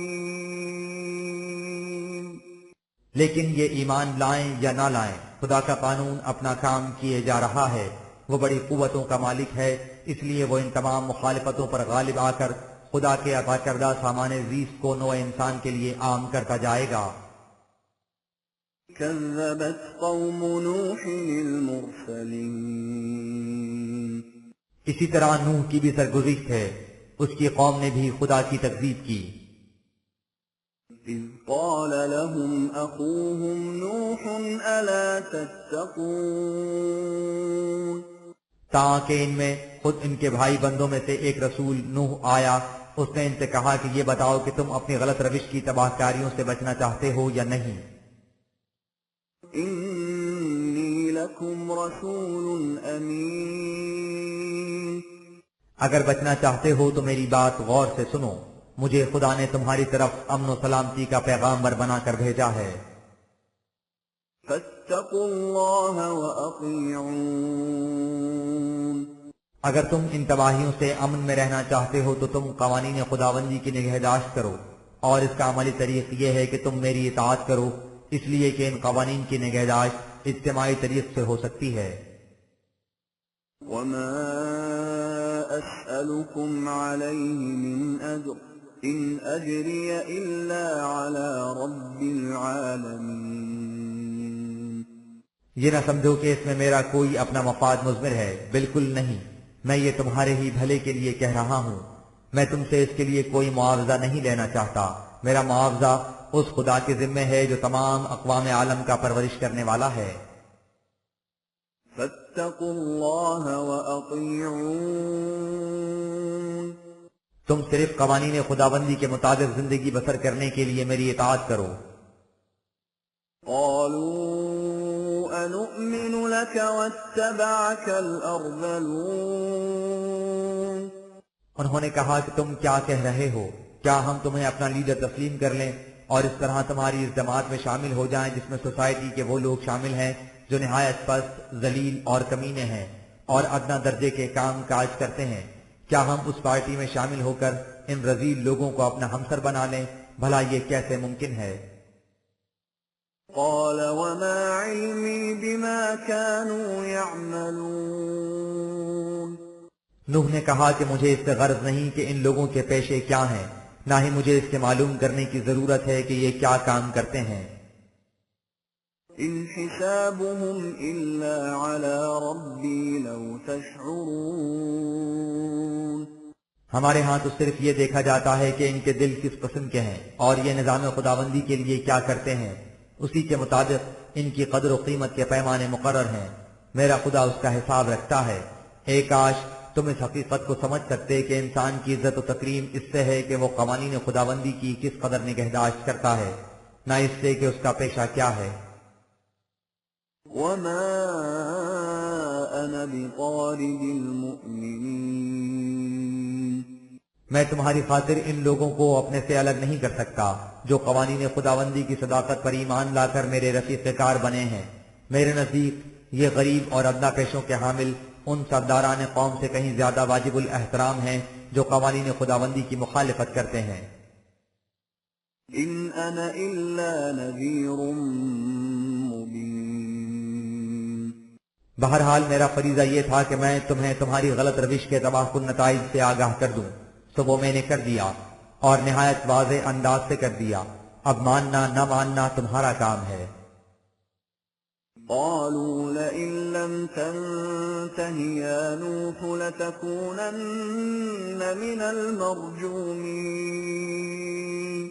لیکن یہ ایمان لائیں یا نہ لائیں خدا کا قانون اپنا کام کیے جا رہا ہے. وہ بڑی قوتوں کا مالک ہے، اس لیے وہ ان تمام مخالفتوں پر غالب آ کر خدا کے عطا کردہ سامان زیست کو نوع انسان کے لیے عام کرتا جائے گا. كذبت قوم نوح المرسلين اسی طرح نوح کی بھی سرگزشت ہے، اس کی قوم نے بھی خدا کی تکذیب کی. إذ قال لهم أخوهم نوح ألا تتقون تاکہ ان میں خود ان کے بھائی بندوں میں سے ایک رسول نوح آیا، اس نے ان سے کہا کہ یہ بتاؤ کہ تم اپنی غلط روش کی تباہ کاریوں سے بچنا چاہتے ہو یا نہیں. إني لكم رسول أمين اگر بچنا چاہتے ہو تو میری بات غور سے سنو، مجھے خدا نے تمہاری طرف امن و سلامتی کا پیغامبر بنا کر بھیجا ہے. فاتقوا الله وأطيعون اگر تم ان تباہیوں سے امن میں رہنا چاہتے ہو تو تم قوانین خداوندی کی نگہداشت کرو، اور اس کا عملی طریق یہ ہے کہ تم میری اطاعت کرو، اس لیے کہ ان قوانین کی نگہداشت اجتماعی طریق سے ہو سکتی ہے. وما أسألكم عليه من أجر إن أجري إلا على رب العالمين یہ نہ سمجھو کہ اس میں میرا کوئی اپنا مفاد مضمر ہے، بالکل نہیں. میں یہ تمہارے ہی بھلے کے لیے کہہ رہا ہوں. میں تم سے اس کے لیے کوئی معاوضہ نہیں لینا چاہتا. میرا معاوضہ اس خدا کے ذمے ہے جو تمام اقوام عالم کا پرورش کرنے والا ہے. فاتقوا الله وأطيعون تم صرف قوانین خداوندی کے مطابق زندگی بسر کرنے کے لیے میری اطاعت کرو. قالوا أنؤمن لك واتبعك الأرذلون انہوں نے کہا کہ تم کیا کہہ رہے ہو؟ کیا ہم تمہیں اپنا لیڈر تسلیم کر لیں اور اس طرح تمہاری اس جماعت میں شامل ہو جائیں جس میں سوسائٹی کے وہ لوگ شامل ہیں جو نہایت پست، ذلیل اور کمینے ہیں اور ادنا درجے کے کام کاج کرتے ہیں؟ کیا ہم اس پارٹی میں شامل ہو کر ان رذیل لوگوں کو اپنا ہمسر بنا لیں؟ بھلا یہ کیسے ممکن ہے؟ قال وما علمي بما كانوا يعملون نوح نے کہا کہ مجھے اس سے غرض نہیں کہ ان لوگوں کے پیشے کیا ہیں، نہ ہی مجھے اس کے معلوم کرنے کی ضرورت ہے کہ یہ کیا کام کرتے ہیں۔ إن حسابهم إلا على ربي لو تشعرون ہمارے ہاں تو صرف یہ دیکھا جاتا ہے کہ ان کے دل کس قسم کے ہیں اور یہ نظام خداوندی کے لیے کیا کرتے ہیں، اسی کے مطابق ان کی قدر و قیمت کے پیمانے مقرر ہیں، میرا خدا اس کا حساب رکھتا ہے۔ اے کاش تم اس حقیقت کو سمجھ سکتے کہ انسان کی عزت و تکریم اس سے ہے کہ وہ قوانین خداوندی کی کس قدر نگہداشت کرتا ہے، نہ اس سے کہ اس کا پیشہ کیا ہے۔ وما أنا بطارد المؤمنين میں تمہاری خاطر ان لوگوں کو اپنے سے الگ نہیں کر سکتا جو قوانین خداوندی کی صداقت پر ایمان لا کر میرے رفیق کار بنے ہیں۔ میرے نزدیک یہ غریب اور ادنا پیشوں کے حامل ان سرداران قوم سے کہیں زیادہ واجب الاحترام ہیں جو قوانین خداوندی کی مخالفت کرتے ہیں۔ إن أنا إلا نذير مبين بہرحال میرا فریضہ یہ تھا کہ میں تمہیں تمہاری غلط روش کے تباہ کن نتائج سے آگاہ کر دوں، تو وہ میں نے کر دیا اور نہایت واضح انداز سے کر دیا، اب ماننا نہ ماننا تمہارا کام ہے۔ قالوا لئن لم تنته يا نوح لتكونن من المرجومين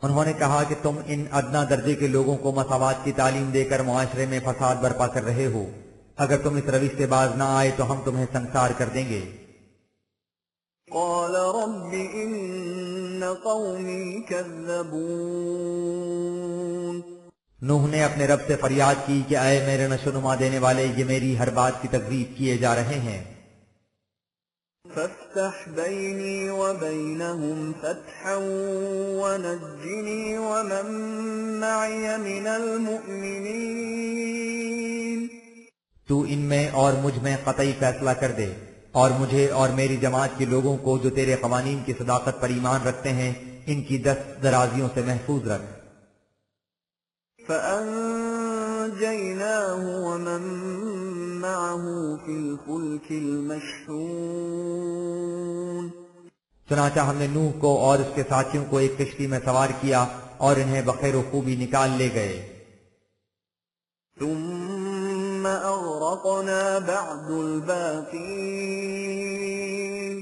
انہوں نے کہا کہ تم ان ادنا درجے کے لوگوں کو مساوات کی تعلیم دے کر معاشرے میں فساد برپا کر رہے ہو، اگر تم اس روش سے باز نہ آئے تو ہم تمہیں سنسار کر دیں گے۔ قال رب إن قومي كذبون نوح نے اپنے رب سے فریاد کی کہ اے میرے نشوونما دینے والے، یہ میری ہر بات کی تکذیب کیے جا رہے ہیں۔ فافتح بيني وبينهم فتحا ونجني ومن معي من المؤمنين تو ان میں اور مجھ میں قطعی فیصلہ کر دے اور مجھے اور میری جماعت کے لوگوں کو جو تیرے قوانین کی صداقت پر ایمان رکھتے ہیں ان کی دست درازیوں سے محفوظ رکھ۔ فأنجيناه ومن معه في الفلك المشحون چنانچہ ہم نے نوح کو اور اس کے ساتھیوں کو ایک کشتی میں سوار کیا اور انہیں بخیر و خوبی نکال لے گئے۔ ثم أغرقنا بعد الباقين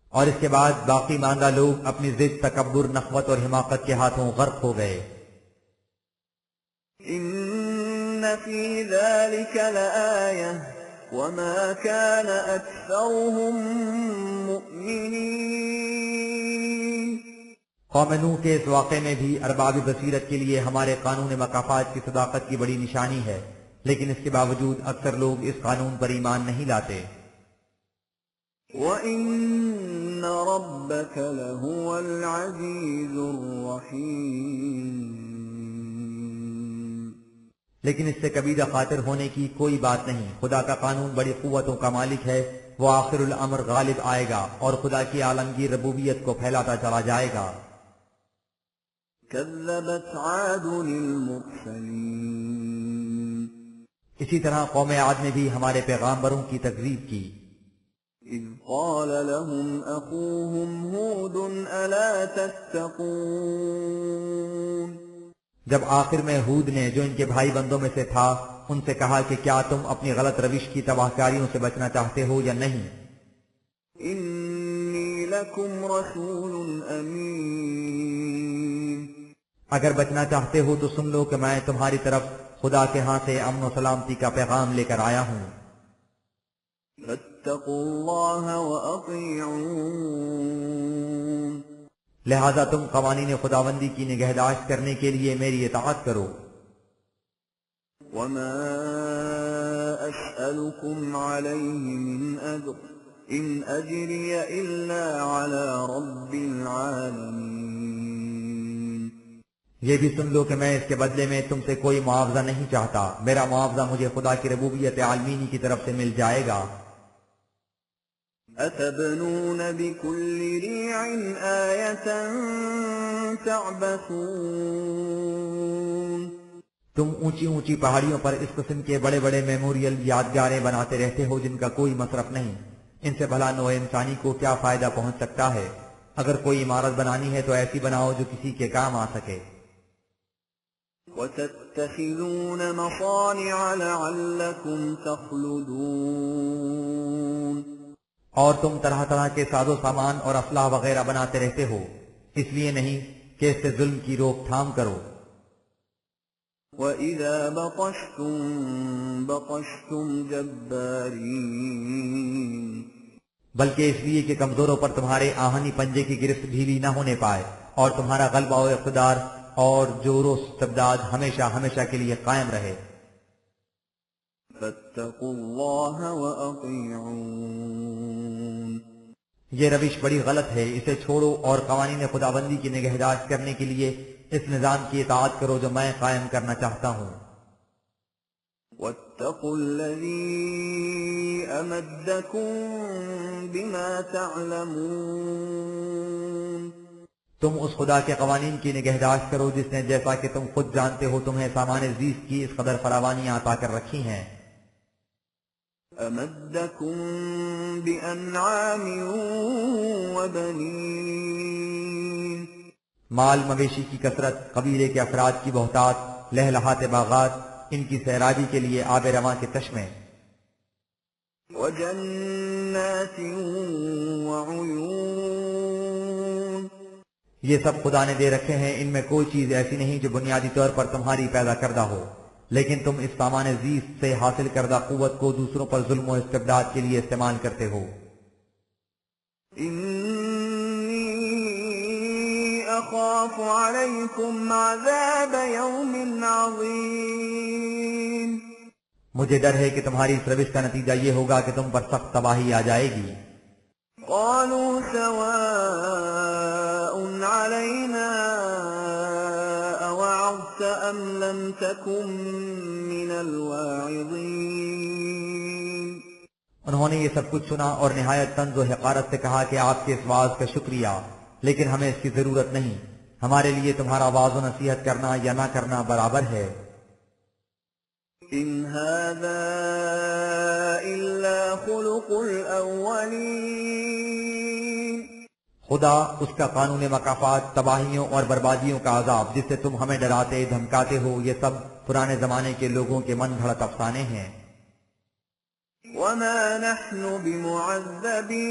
اور اس کے بعد باقی ماندہ لوگ اپنی ضد، تکبر، نخوت اور حماقت کے ہاتھوں غرق ہو گئے۔ إن في ذلك لآية وما كان أكثرهم مؤمنين قوم نوح کے اس واقعے میں بھی ارباب بصیرت کے لیے ہمارے قانون مکافات کی صداقت کی بڑی نشانی ہے، لیکن اس کے باوجود اکثر لوگ اس قانون پر ایمان نہیں لاتے۔ وَإِنَّ رَبَّكَ لَهُوَ الْعَزِيزُ الرَّحِيمُ لیکن اس سے کبیرہ خاطر ہونے کی کوئی بات نہیں، خدا کا قانون بڑی قوتوں کا مالک ہے، وہ آخر الامر غالب آئے گا اور خدا کی عالمگیر ربوبیت کو پھیلاتا چلا جائے گا۔ كذبت عاد المرسلين اسی طرح قوم عاد نے بھی ہمارے پیغامبروں کی تکذیب کی۔ إذ قال لهم أخوهم هود ألا تتقون جب آخر میں ہود نے، جو ان کے بھائی بندوں میں سے تھا، ان سے کہا کہ کیا تم اپنی غلط روش کی تباہ کاریوں سے بچنا چاہتے ہو یا نہیں؟ إني لكم رسول أمين اگر بچنا چاہتے ہو تو سن لو کہ میں تمہاری طرف خدا کے ہاں سے امن و سلامتی کا پیغام لے کر آیا ہوں۔ فاتقوا الله وأطيعون لہذا تم قوانین خداوندی کی نگہداشت کرنے کے لیے میری اطاعت کرو۔ وما أسألكم عليه من أجر إن أجري إلا على رب العالمين یہ بھی سن لو کہ میں اس کے بدلے میں تم سے کوئی معاوضہ نہیں چاہتا، میرا معاوضہ مجھے خدا کی ربوبیت عالمینی کی طرف سے مل جائے گا۔ أتبنون بكل ريع آية تعبثون تم اونچی اونچی پہاڑیوں پر اس قسم کے بڑے بڑے میموریل یادگاریں بناتے رہتے ہو جن کا کوئی مصرف نہیں. ان سے بھلا نوع انسانی کو کیا فائدہ پہنچ سکتا ہے؟ اگر کوئی عمارت بنانی ہے تو ایسی بناؤ جو کسی کے کام آ سکے. وَتَتَّخِذُونَ مَصَانِعَ لَعَلَّكُمْ تَخْلُدُونَ اور تم طرح طرح کے ساز و سامان اور اسلحہ وغیرہ بناتے رہتے ہو اس لیے نہیں کہ اس سے ظلم کی روک تھام کرو. وَإِذَا بَطَشْتُمْ بَطَشْتُمْ جَبَّارِينَ بلکہ اس لیے کہ کمزوروں پر تمہارے آہنی پنجے کی گرفت ڈھیلی نہ ہونے پائے اور تمہارا غلبہ و اقتدار اور جور و استبداد ہمیشہ ہمیشہ کے لیے قائم رہے. فَاتَّقُوا اللَّهَ وَأَطِيعُونَ یہ روش بڑی غلط ہے، اسے چھوڑو اور قوانین خدابندی کی نگہداشت کرنے کے لیے اس نظام کی اطاعت کرو جو میں قائم کرنا چاہتا ہوں. وَاتَّقُوا الَّذِي أَمَدَّكُم بِمَا تَعْلَمُونَ تم اس خدا کے قوانین کی نگہداشت کرو جس نے جیسا کہ تم خود جانتے ہو تمہیں سامان زیست کی اس قدر فراوانیاں عطا کر رکھی ہیں. أَمَدَّكُم بِأَنْعَامٍ وَبَنِينَ مال مویشی کی کثرت، قبیلے کے افراد کی بہتات، لہلہات باغات، ان کی سیرابی کے لیے آب رواں کے چشمے، وَجَنَّاتٍ وَعُيُونٍ یہ سب خدا نے دے رکھے ہیں. ان میں کوئی چیز ایسی نہیں جو بنیادی طور پر تمہاری پیدا کردہ ہو، لیکن تم اس سامان زیست سے حاصل کردہ قوت کو دوسروں پر ظلم و استبداد کے لیے استعمال کرتے ہو. إِنِّي أَخَافُ عَلَيْكُمْ عَذَابَ يَوْمٍ عَظِيمٍ مجھے ڈر ہے کہ تمہاری اس روش کا نتیجہ یہ ہوگا کہ تم پر سخت تباہی آ جائے گی. قَالُوا سَوَاءٌ عَلَيْنَا أَوَعَظْتَ أَمْ لَمْ تَكُن مِّنَ الْوَاعِظِينَ انہوں نے یہ سب کچھ سنا اور نہایت طنز و حقارت سے کہا کہ آپ کے اس واعظ کا شکریہ، لیکن ہمیں اس کی ضرورت نہیں. ہمارے لیے تمہارا واعظ و نصیحت کرنا یا نہ کرنا برابر ہے. إِنْ هَذَا إِلَّا خُلُقُ الْأَوَّلِينَ خدا اس کا قانون مکافات، تباہیوں اور بربادیوں کا عذاب جس سے تم ہمیں ڈراتے دھمکاتے ہو، یہ سب پرانے زمانے کے لوگوں کے من گھڑت افسانے ہیں. وَمَا نَحْنُ بِمُعَذَّبِينَ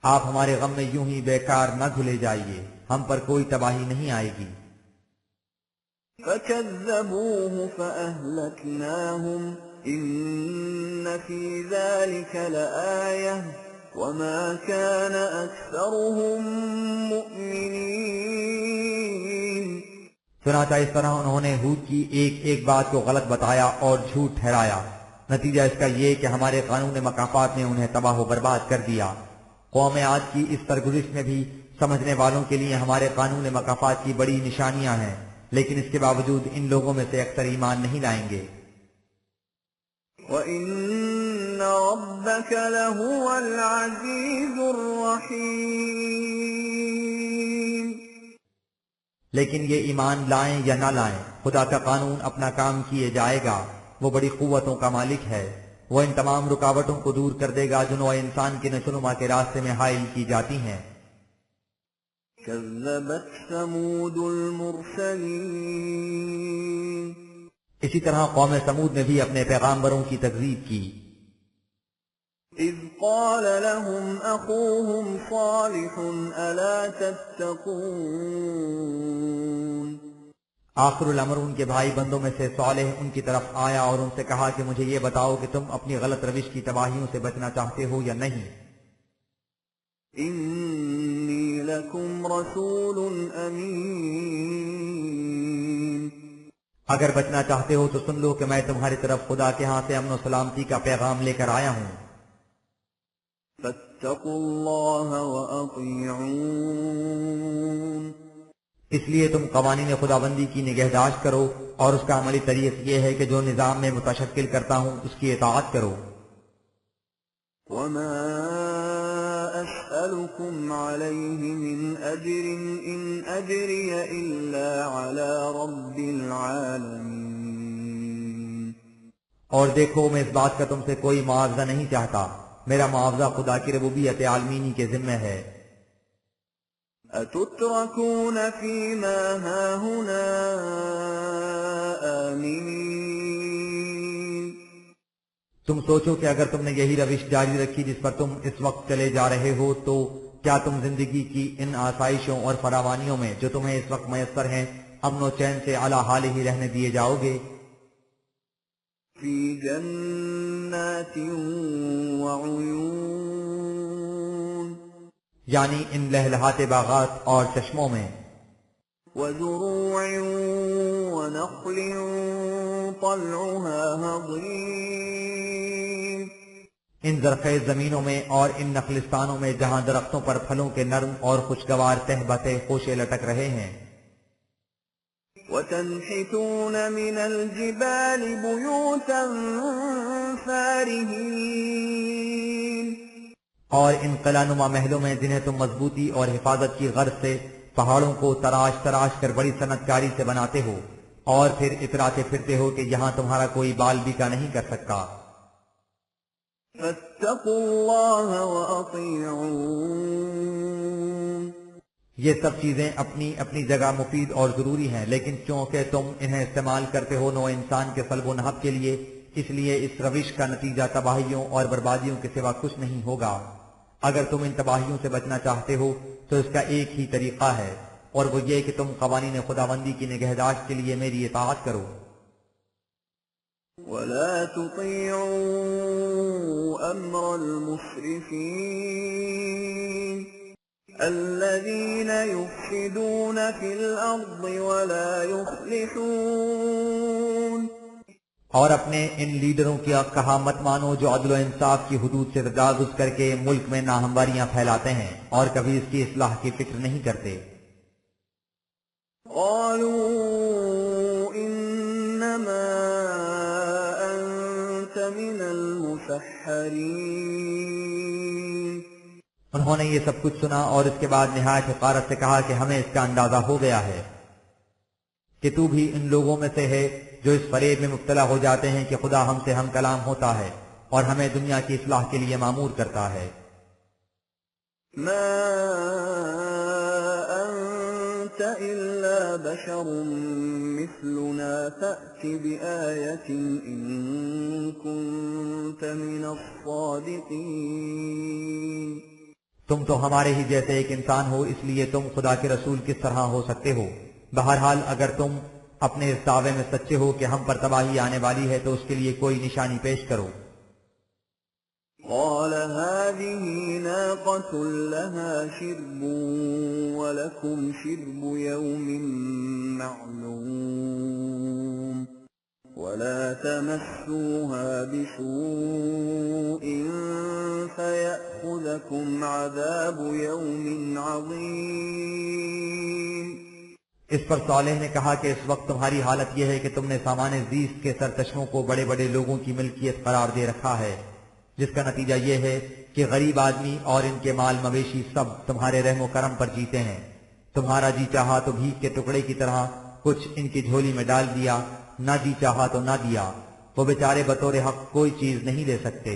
آپ ہمارے غم میں یوں ہی بیکار نہ دھلے جائیے، ہم پر کوئی تباہی نہیں آئے گی. فَكَذَّبُوهُ فَأَهْلَكْنَاهُمْ إِنَّ فِي ذَلِكَ لَآيَةً وَمَا كَانَ أَكْثَرُهُم مُؤْمِنِينَ چنانچہ اس طرح انہوں نے ہود کی ایک ایک بات کو غلط بتایا اور جھوٹ ٹھہرایا. نتیجہ اس کا یہ کہ ہمارے قانون مکافات نے انہیں تباہ و برباد کر دیا. قوم عاد کی اس سرگزش میں بھی سمجھنے والوں کے لیے ہمارے قانون مکافات کی بڑی نشانیاں ہیں، لیکن اس کے باوجود ان لوگوں میں سے اکثر ایمان نہیں لائیں گے. وَإِنَّ رَبَّكَ لَهُوَ الْعَزِيزُ الرَّحِيمُ لیکن یہ ایمان لائیں یا نہ لائیں، خدا کا قانون اپنا کام کیے جائے گا. وہ بڑی قوتوں کا مالک ہے. وہ ان تمام رکاوٹوں کو دور کر دے گا جو نوع انسان کے نشوونما کے راستے میں حائل کی جاتی ہیں. كَذَّبَتْ ثَمُودُ الْمُرْسَلِينَ اسی طرح قوم سمود نے بھی اپنے پیغامبروں کی تکذیب کی. إِذْ قَالَ لَهُمْ أَخُوهُمْ صَالِحٌ أَلَا تَتَّقُونَ آخر الامر ان کے بھائی بندوں میں سے صالح ان کی طرف آیا اور ان سے کہا کہ مجھے یہ بتاؤ کہ تم اپنی غلط روش کی تباہیوں سے بچنا چاہتے ہو یا نہیں. إِنِّي لَكُمْ رَسُولٌ أَمِينٌ اگر بچنا چاہتے ہو تو سن لو کہ میں تمہاری طرف خدا کے ہاں سے امن و سلامتی کا پیغام لے کر آیا ہوں. فَاتَّقُوا اللَّهَ وَأَطِيعُونَ اس لیے تم قوانین خدابندی کی نگہداشت کرو اور اس کا عملی طریق یہ ہے کہ جو نظام میں متشکل کرتا ہوں اس کی اطاعت کرو. وما أسألكم عليه من أجر إن أجري إلا على رب العالمين اور دیکھو میں اس بات کا تم سے کوئی معاوضہ نہیں چاہتا، میرا معاوضہ خدا کی ربوبیت عالمینی کے ذمہ ہے۔ أتتركون فيما هاهنا آمنين تم سوچو کہ اگر تم نے یہی روش جاری رکھی جس پر تم اس وقت چلے جا رہے ہو تو کیا تم زندگی کی ان آسائشوں اور فراوانیوں میں جو تمہیں اس وقت میسر ہیں امن و چین سے اعلی حال ہی رہنے دیے جاؤ گے؟ في جنات وعيون یعنی ان لہلہاتے باغات اور چشموں میں، وزروع ونخل طلعها هضيم ان زرخیز زمینوں میں اور ان نخلستانوں میں جہاں درختوں پر پھلوں کے نرم اور خوشگوار تہ بتہ خوشے لٹک رہے ہیں، وتنحتون من الجبال بيوتا فارهين اور ان قلعہ نما محلوں میں جنہیں تم مضبوطی اور حفاظت کی غرض سے پہاڑوں کو تراش تراش کر بڑی صنعت کاری سے بناتے ہو اور پھر اتراتے پھرتے ہو کہ یہاں تمہارا کوئی بال بیکا نہیں کر سکتا۔ فاتقوا الله وأطيعون یہ سب چیزیں اپنی اپنی جگہ مفید اور ضروری ہیں، لیکن چونکہ تم انہیں استعمال کرتے ہو نوع انسان کے سلب و نہب کے لیے، اس لیے اس روش کا نتیجہ تباہیوں اور بربادیوں کے سوا کچھ نہیں ہوگا۔ اگر تم ان تباہیوں سے بچنا چاہتے ہو تو اس کا ایک ہی طریقہ ہے، اور وہ یہ کہ تم قوانین خداوندی کی نگہداشت کے لیے میری اطاعت کرو۔ ولا تطيعوا أمر المسرفين الذين يفسدون في الأرض ولا يصلحون اور اپنے ان لیڈروں کی کہا مت مانو جو عدل و انصاف کی حدود سے تجاوز کر کے ملک میں ناہمواریاں پھیلاتے ہیں اور کبھی اس کی اصلاح کی فکر نہیں کرتے۔ قالوا إنما أنت من المسحرين انہوں نے یہ سب کچھ سنا اور اس کے بعد نہایت حقارت سے کہا کہ ہمیں اس کا اندازہ ہو گیا ہے کہ تو بھی ان لوگوں میں سے ہے جو اس فریب میں مبتلا ہو جاتے ہیں کہ خدا ہم سے ہم کلام ہوتا ہے اور ہمیں دنیا کی اصلاح کے لیے مامور کرتا ہے۔ ما أنت إلا بشر مثلنا فأت بآية إن كنت من الصادقين تم تو ہمارے ہی جیسے ایک انسان ہو، اس لیے تم خدا کے رسول کس طرح ہو سکتے ہو؟ بہرحال اگر تم اپنے اس دعوے میں سچے ہو کہ ہم پر تباہی آنے والی ہے تو اس کے لیے کوئی نشانی پیش کرو۔ قال هذه ناقة لها شرب ولكم شرب يوم معلوم ولا تمسوها بسوء فيأخذكم عذاب يوم عظيم اس پر صالح نے کہا کہ اس وقت تمہاری حالت یہ ہے کہ تم نے سامان زیست کے سرچشموں کو بڑے بڑے لوگوں کی ملکیت قرار دے رکھا ہے، جس کا نتیجہ یہ ہے کہ غریب آدمی اور ان کے مال مویشی سب تمہارے رحم و کرم پر جیتے ہیں۔ تمہارا جی چاہا تو بھیگ کے ٹکڑے کی طرح کچھ ان کی جھولی میں ڈال دیا، نہ جی چاہا تو نہ دیا، وہ بیچارے بطور حق کوئی چیز نہیں دے سکتے۔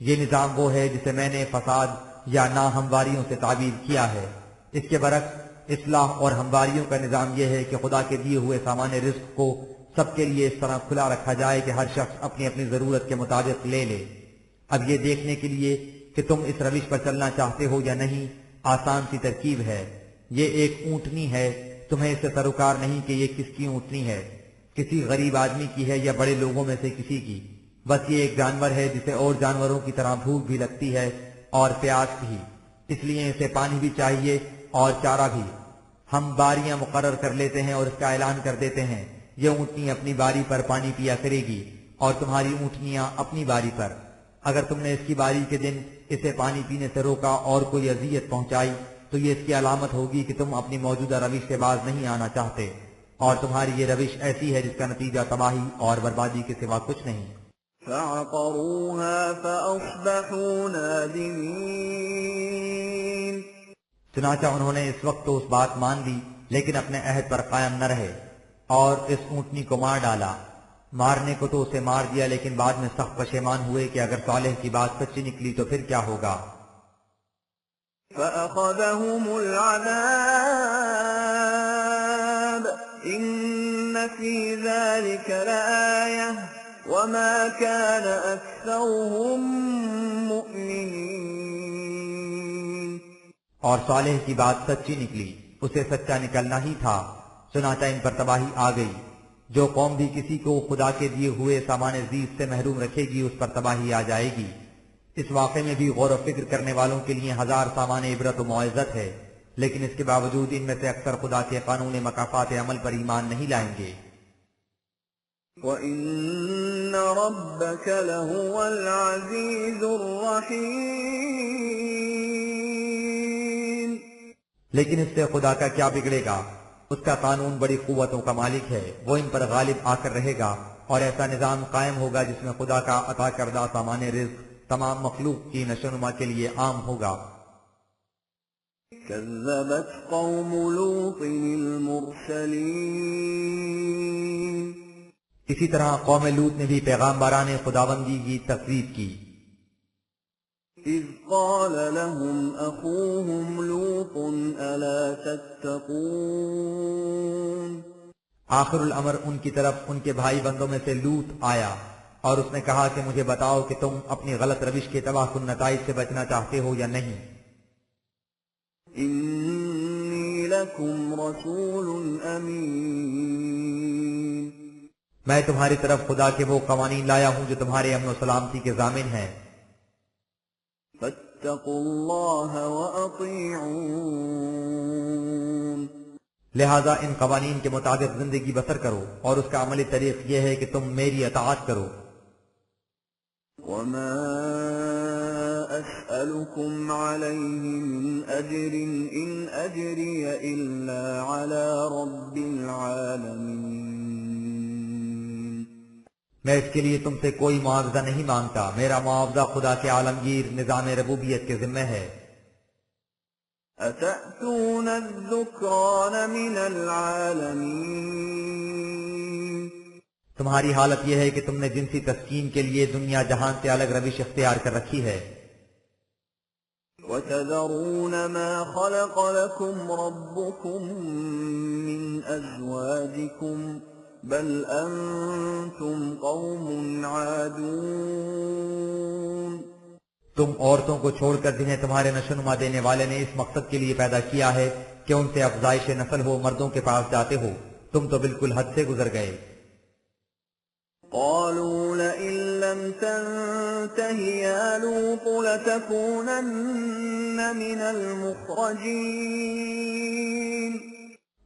یہ نظام وہ ہے جسے میں نے فساد یا ناہمواریوں سے تعبیر کیا ہے۔ اس کے برعکس اصلاح اور ہمواریوں کا نظام یہ ہے کہ خدا کے دیے ہوئے سامان رزق کو سب کے لیے اس طرح کھلا رکھا جائے کہ ہر شخص اپنی اپنی ضرورت کے مطابق لے لے۔ اب یہ دیکھنے کے لیے کہ تم اس روش پر چلنا چاہتے ہو یا نہیں آسان سی ترکیب ہے۔ یہ ایک اونٹنی ہے، تمہیں اس سے سروکار نہیں کہ یہ کس کی اونٹنی ہے، کسی غریب آدمی کی ہے یا بڑے لوگوں میں سے کسی کی، بس یہ ایک جانور ہے جسے اور جانوروں کی طرح بھوک بھی لگتی ہے اور پیاس بھی، اس لیے اسے پانی بھی چاہیے اور چارہ بھی۔ ہم باریاں مقرر کر لیتے ہیں اور اس کا اعلان کر دیتے ہیں یہ اونٹنی اپنی باری پر پانی پیا کرے گی اور تمہاری اونٹنیاں اپنی باری پر۔ اگر تم نے اس کی باری کے دن اسے پانی پینے سے روکا اور کوئی اذیت پہنچائی تو یہ اس کی علامت ہوگی کہ تم اپنی موجودہ روش سے باز نہیں آنا چاہتے، اور تمہاری یہ روش ایسی ہے جس کا نتیجہ تباہی اور بربادی کے سوا کچھ نہیں۔ فعقروها فأصبحوا نادمين چنانچہ انہوں نے اس وقت تو اس بات مان لی لیکن اپنے عہد پر قائم نہ رہے اور اس اونٹنی کو مار ڈالا۔ مارنے کو تو اسے مار دیا لیکن بعد میں سخت پشیمان ہوئے کہ اگر صالح کی بات سچی نکلی تو پھر کیا ہوگا۔ فأخذهم العذاب إن في ذلك لآية وما كان أكثرهم مؤمنين۔ اور صالح کی بات سچی نکلی، اسے سچا نکلنا ہی تھا، چنانچہ ان پر تباہی آ گئی۔ جو قوم بھی کسی کو خدا کے دیے ہوئے سامان عزیز سے محروم رکھے گی اس پر تباہی آ جائے گی۔ اس واقعے میں بھی غور و فکر کرنے والوں کے لیے ہزار سامان عبرت و موعظت ہے، لیکن اس کے باوجود ان میں سے اکثر خدا کے قانون مکافات عمل پر ایمان نہیں لائیں گے۔ وَإِنَّ رَبَّكَ لَهُوَ الْعَزِيزُ الرَّحِيمُ۔ لیکن اس سے خدا کا کیا بگڑے گا، اس کا قانون بڑی قوتوں کا مالک ہے، وہ ان پر غالب آ کر رہے گا اور ایسا نظام قائم ہوگا جس میں خدا کا عطا کردہ سامان رزق تمام مخلوق کی نشوونما کے لیے عام ہوگا۔ كذبت قوم لوط المرسلين۔ اسی طرح قوم لوط نے بھی پیغامبران خداوندی کی تکذیب کی۔ إذ قال لهم أخوهم لوط ألا تتقون۔ آخر الامر ان کی طرف ان کے بھائی بندوں میں سے لوط آیا اور اس نے کہا کہ مجھے بتاؤ کہ تم اپنی غلط روش کے تباہ کن نتائج سے بچنا چاہتے ہو یا نہیں۔ إني لكم رسول أمين۔ میں تمہاری طرف خدا کے وہ قوانین لایا ہوں جو تمہارے امن و سلامتی کے ضامن ہیں۔ فاتقوا الله وأطيعون۔ لہذا ان قوانین کے مطابق زندگی بسر کرو اور اس کا عملی طریق یہ ہے کہ تم میری اطاعت کرو۔ وما أسألكم عليه من أجر إن أجري إلا على رب العالمين۔ میں اس کے لیے تم سے کوئی معاوضہ نہیں مانگتا، میرا معاوضہ خدا کے عالمگیر نظام ربوبیت کے ذمہ ہے۔ أتأتون الذكران من العالمين۔ تمہاری حالت یہ ہے کہ تم نے جنسی تسکین کے لیے دنیا جہان سے الگ روش اختیار کر رکھی ہے۔ وتذرون ما خلق لكم ربكم من أزواجكم بل أنتم قوم عادون۔ تم عورتوں کو چھوڑ کر جنہیں تمہارے نشوونما دینے والے نے اس مقصد کے لیے پیدا کیا ہے کہ ان سے افزائش نسل ہو، مردوں کے پاس جاتے ہو، تم تو بالکل حد سے گزر گئے۔ قالوا لئن لم تنته يا لوط لتكونن من المخرجين۔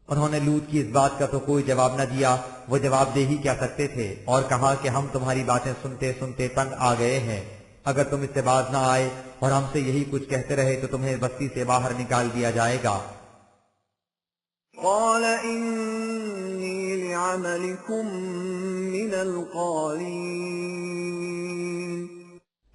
انہوں نے لوط کی اس بات کا تو کوئی جواب نہ دیا، وہ جواب دے ہی کیا سکتے تھے، اور کہا کہ ہم تمہاری باتیں سنتے سنتے تنگ آ گئے ہیں، اگر تم اس سے باز نہ آئے اور ہم سے یہی کچھ کہتے رہے تو تمہیں بستی سے باہر نکال دیا جائے گا۔ قال إني لعملكم من القالين۔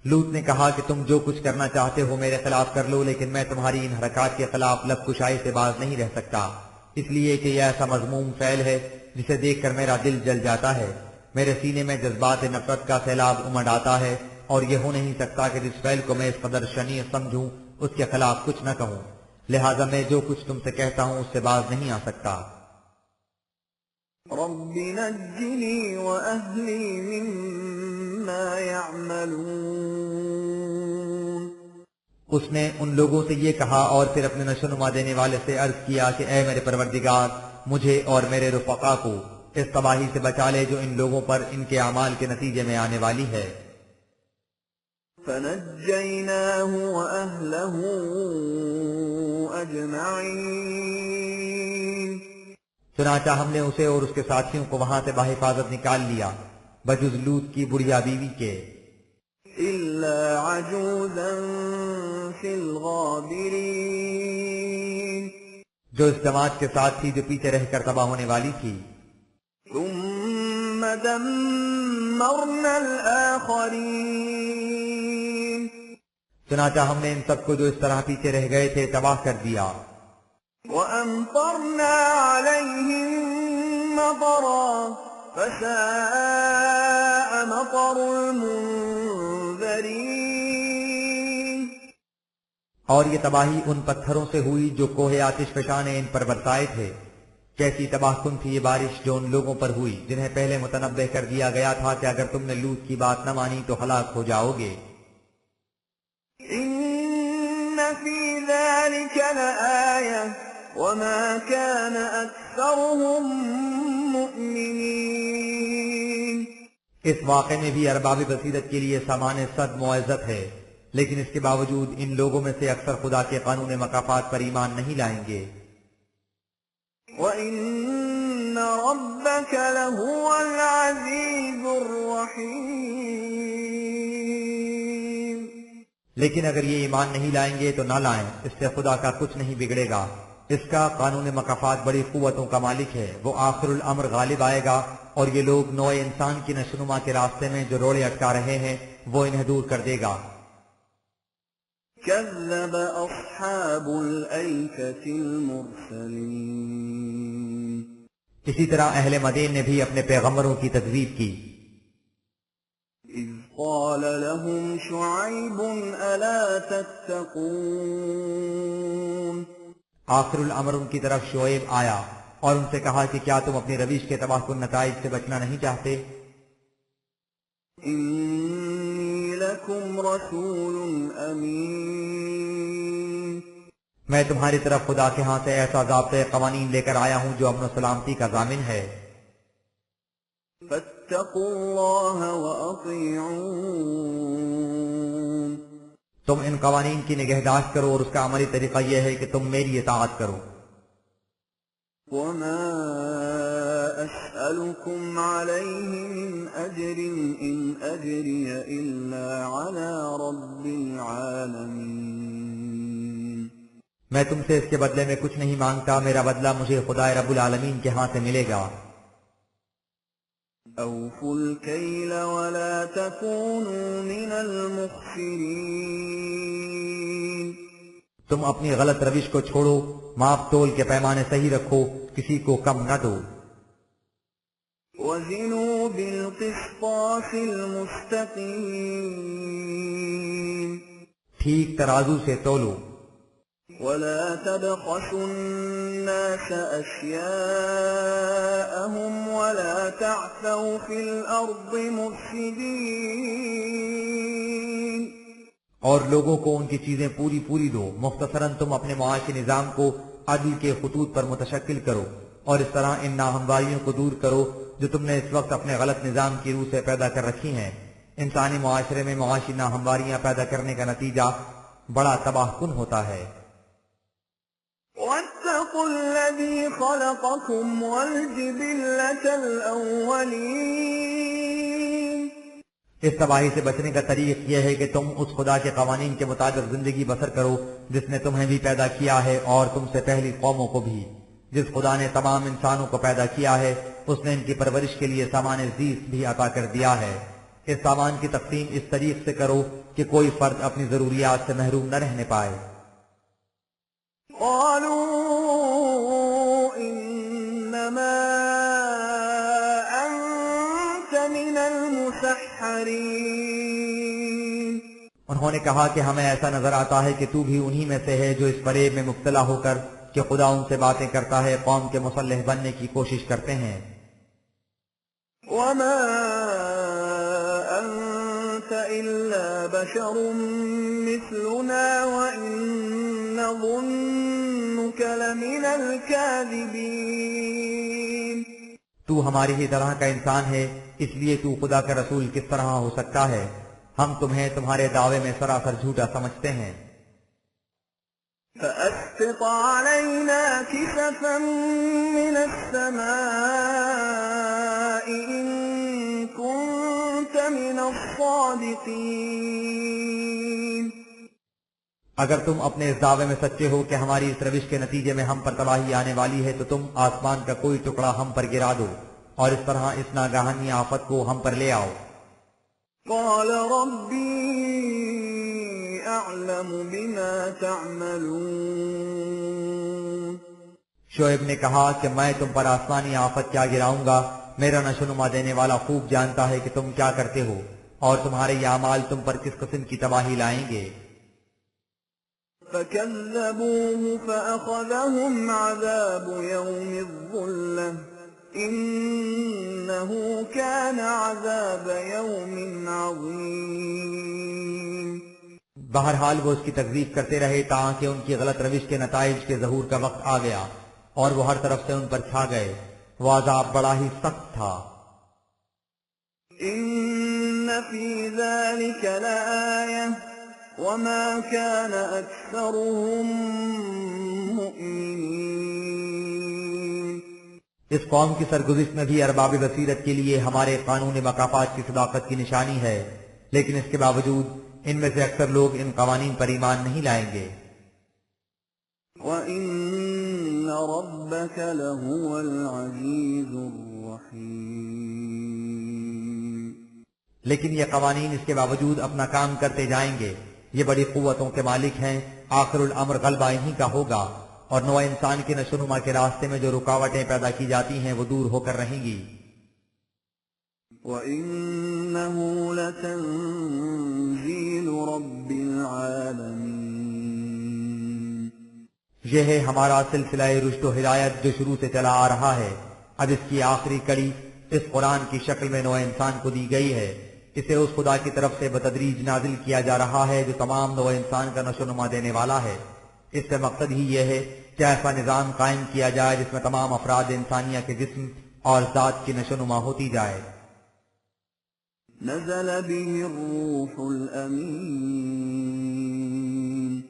لوط نے کہا کہ تم جو کچھ کرنا چاہتے ہو میرے خلاف کر لو، لیکن میں تمہاری ان حرکات کے خلاف لب کشائی سے باز نہیں رہ سکتا، اس لیے کہ یہ ایسا مذموم فعل ہے جسے دیکھ کر میرا دل جل جاتا ہے، میرے سینے میں جذبات نفرت کا سیلاب امڈ آتا ہے، اور یہ ہو نہیں سکتا کہ جس فعل کو میں اس قدر شنیع سمجھوں اس کے خلاف کچھ نہ کہوں، لہذا میں جو کچھ تم سے کہتا ہوں اس سے باز نہیں آ سکتا۔ رب نجني وأهلي مما يعملون۔ اس نے ان لوگوں سے یہ کہا اور پھر اپنے نشوونما دینے والے سے عرض کیا کہ اے میرے پروردگار، مجھے اور میرے رفقا کو اس تباہی سے بچا لے جو ان لوگوں پر ان کے اعمال کے نتیجے میں آنے والی ہے۔ فنجيناه وأهله أجمعين۔ چنانچہ ہم نے اسے اور اس کے ساتھیوں کو وہاں سے بحفاظت نکال لیا بجز لوط کی بڑھیا بیوی کے، إلا عجوزا في الغابرين۔ جو اس جماعت کے ساتھ تھی جو پیچھے رہ کر تباہ ہونے والی تھی۔ ثم دمرنا الآخرين چنانچہ ہم نے ان سب کو جو اس طرح پیچھے رہ گئے تھے تباہ کر دیا، وأمطرنا عليهم مطرا فساء مطر المنذرين اور یہ تباہی ان پتھروں سے ہوئی جو کوہ آتش فشاں نے ان پر برسائے تھے۔ کیسی تباہ کن تھی یہ بارش جو ان لوگوں پر ہوئی جنہیں پہلے متنبہ کر دیا گیا تھا کہ اگر تم نے لوط کی بات نہ مانی تو ہلاک ہو جاؤ گے۔ إن في ذلك لآية وما كان أكثرهم مؤمنين اس واقعے میں بھی ارباب بصیرت کے لیے سامان صد معزت ہے، لیکن اس کے باوجود ان لوگوں میں سے اکثر خدا کے قانون مکافات پر ایمان نہیں لائیں گے۔ وَإِنَّ رَبَّكَ لَهُوَ الْعَزِيزُ الرَّحِيمُ لیکن اگر یہ ایمان نہیں لائیں گے تو نہ لائیں، اس سے خدا کا کچھ نہیں بگڑے گا۔ اس کا قانون مکافات بڑی قوتوں کا مالک ہے، وہ آخر الامر غالب آئے گا، اور یہ لوگ نوع انسان کی نشوونما کے راستے میں جو روڑے اٹکا رہے ہیں وہ انہیں دور کر دے گا۔ كذب أصحاب الأيكة المرسلين اسی طرح اہل مدین نے بھی اپنے پیغمبروں کی تکذیب کی۔ إذ قال لهم شعيب ألا تتقون آخر الامر ان کی طرف شعیب آیا اور ان سے کہا کہ کیا تم اپنی روش کے تباہ کن نتائج سے بچنا نہیں چاہتے؟ إني لكم رسول أمين میں تمہاری طرف خدا کے ہاں سے ایسا ضابطۂ قوانین لے کر آیا ہوں جو امن و سلامتی کا ضامن ہے۔ فاتقوا الله وأطيعون تم ان قوانین کی نگہداشت کرو اور اس کا عملی طریقہ یہ ہے کہ تم میری اطاعت کرو۔ وما أسألكم عليه من أجر إن أجري إلا على رب العالمين میں تم سے اس کے بدلے میں کچھ نہیں مانگتا، میرا بدلہ مجھے خدا رب العالمین کے ہاں سے ملے گا۔ أوفوا الكيل ولا تكونوا من المخسرين تم اپنی غلط روش کو چھوڑو، ماپ تول کے پیمانے صحیح رکھو، کسی کو کم نہ دو۔ وزنوا بالقسطاس المستقيم ٹھیک ترازو سے تولو، ولا تبخسوا الناس أشياءهم ولا تعثوا في الأرض مفسدين اور لوگوں کو ان کی چیزیں پوری پوری دو۔ مختصراً تم اپنے معاشی نظام کو عدل کے خطوط پر متشکل کرو اور اس طرح ان ناہمواریوں کو دور کرو جو تم نے اس وقت اپنے غلط نظام کی روح سے پیدا کر رکھی ہیں۔ انسانی معاشرے میں معاشی ناہمواریاں پیدا کرنے کا نتیجہ بڑا تباہ کن ہوتا ہے۔ واتقوا الذي خلقكم والجبلة الأولين اس تباہی سے بچنے کا طریق یہ ہے کہ تم اس خدا کے قوانین کے مطابق زندگی بسر کرو جس نے تمہیں بھی پیدا کیا ہے اور تم سے پہلی قوموں کو بھی۔ جس خدا نے تمام انسانوں کو پیدا کیا ہے اس نے ان کی پرورش کے لیے سامان زیست بھی عطا کر دیا ہے۔ اس سامان کی تقسیم اس طریق سے کرو کہ کوئی فرد اپنی ضروریات سے محروم نہ رہنے پائے۔ قالوا إنما أنت من المسحرين انہوں نے کہا کہ ہمیں ایسا نظر آتا ہے کہ تو بھی انہی میں سے ہے جو اس فریب میں مبتلا ہو کر کہ خدا ان سے باتیں کرتا ہے قوم کے مسلح بننے کی کوشش کرتے ہیں۔ وما أنت إلا بشر مثلنا وإن نظنك لمن الكاذبين تو ہماری ہی طرح کا انسان ہے، اس لیے تو خدا کا رسول کس طرح ہو سکتا ہے؟ ہم تمہیں تمہارے دعوے میں سراسر جھوٹا سمجھتے ہیں۔ فأسقط علينا كسفا من السماء إن كنت من الصادقين اگر تم اپنے اس دعوے میں سچے ہو کہ ہماری اس روش کے نتیجے میں ہم پر تباہی آنے والی ہے تو تم آسمان کا کوئی ٹکڑا ہم پر گرا دو، اور اس طرح اس ناگہانی آفت کو ہم پر لے آؤ۔ قال ربي أعلم بما تعملون شعیب نے کہا کہ میں تم پر آسمانی آفت کیا گراؤں گا، میرا نشوونما دینے والا خوب جانتا ہے کہ تم کیا کرتے ہو اور تمہارے یہ اعمال تم پر کس قسم کی تباہی لائیں گے۔ فكذبوه فأخذهم عذاب يوم الظلة إنه كان عذاب يوم عظيم۔ بہرحال وہ اس کی تکذیب کرتے رہے تاکہ ان کی غلط روش کے نتائج کے ظہور کا وقت آ گیا اور وہ ہر طرف سے ان پر چھا گئے۔ وہ عذاب بڑا ہی سخت تھا۔ إن في ذلك لآية وما كان أكثرهم مؤمنين۔ اس قوم کی سرگزشت میں بھی ارباب بصیرت کے لیے ہمارے قانون مکافات کی صداقت کی نشانی ہے، لیکن اس کے باوجود ان میں سے اکثر لوگ ان قوانین پر ایمان نہیں لائیں گے۔ وَإِنَّ رَبَّكَ لَهُوَ الْعَزِيزُ الرَّحِيمُ۔ لیکن یہ قوانین اس کے باوجود اپنا کام کرتے جائیں گے۔ یہ بڑی قوتوں کے مالک ہیں، آخر الامر غلبہ انہی کا ہوگا، اور نوع انسان کے نشوونما کے راستے میں جو رکاوٹیں پیدا کی جاتی ہیں وہ دور ہو کر رہیں گی۔ وَإِنَّهُ لَتَنزِيلُ رَبِّ الْعَالَمِينَ۔ یہ ہے ہمارا سلسلہ رشد و ہدایت جو شروع سے چلا آ رہا ہے۔ اب اس کی آخری کڑی اس قرآن کی شکل میں نوع انسان کو دی گئی ہے۔ اسے اس خدا کی طرف سے بتدریج نازل کیا جا رہا ہے جو تمام نوع انسان کا نشوونما دینے والا ہے۔ اس سے مقصد ہی یہ ہے کہ ایسا نظام قائم کیا جائے جس میں تمام افراد انسانیہ کے جسم اور ذات کی نشوونما ہوتی جائے۔ نزل به الروح الأمين۔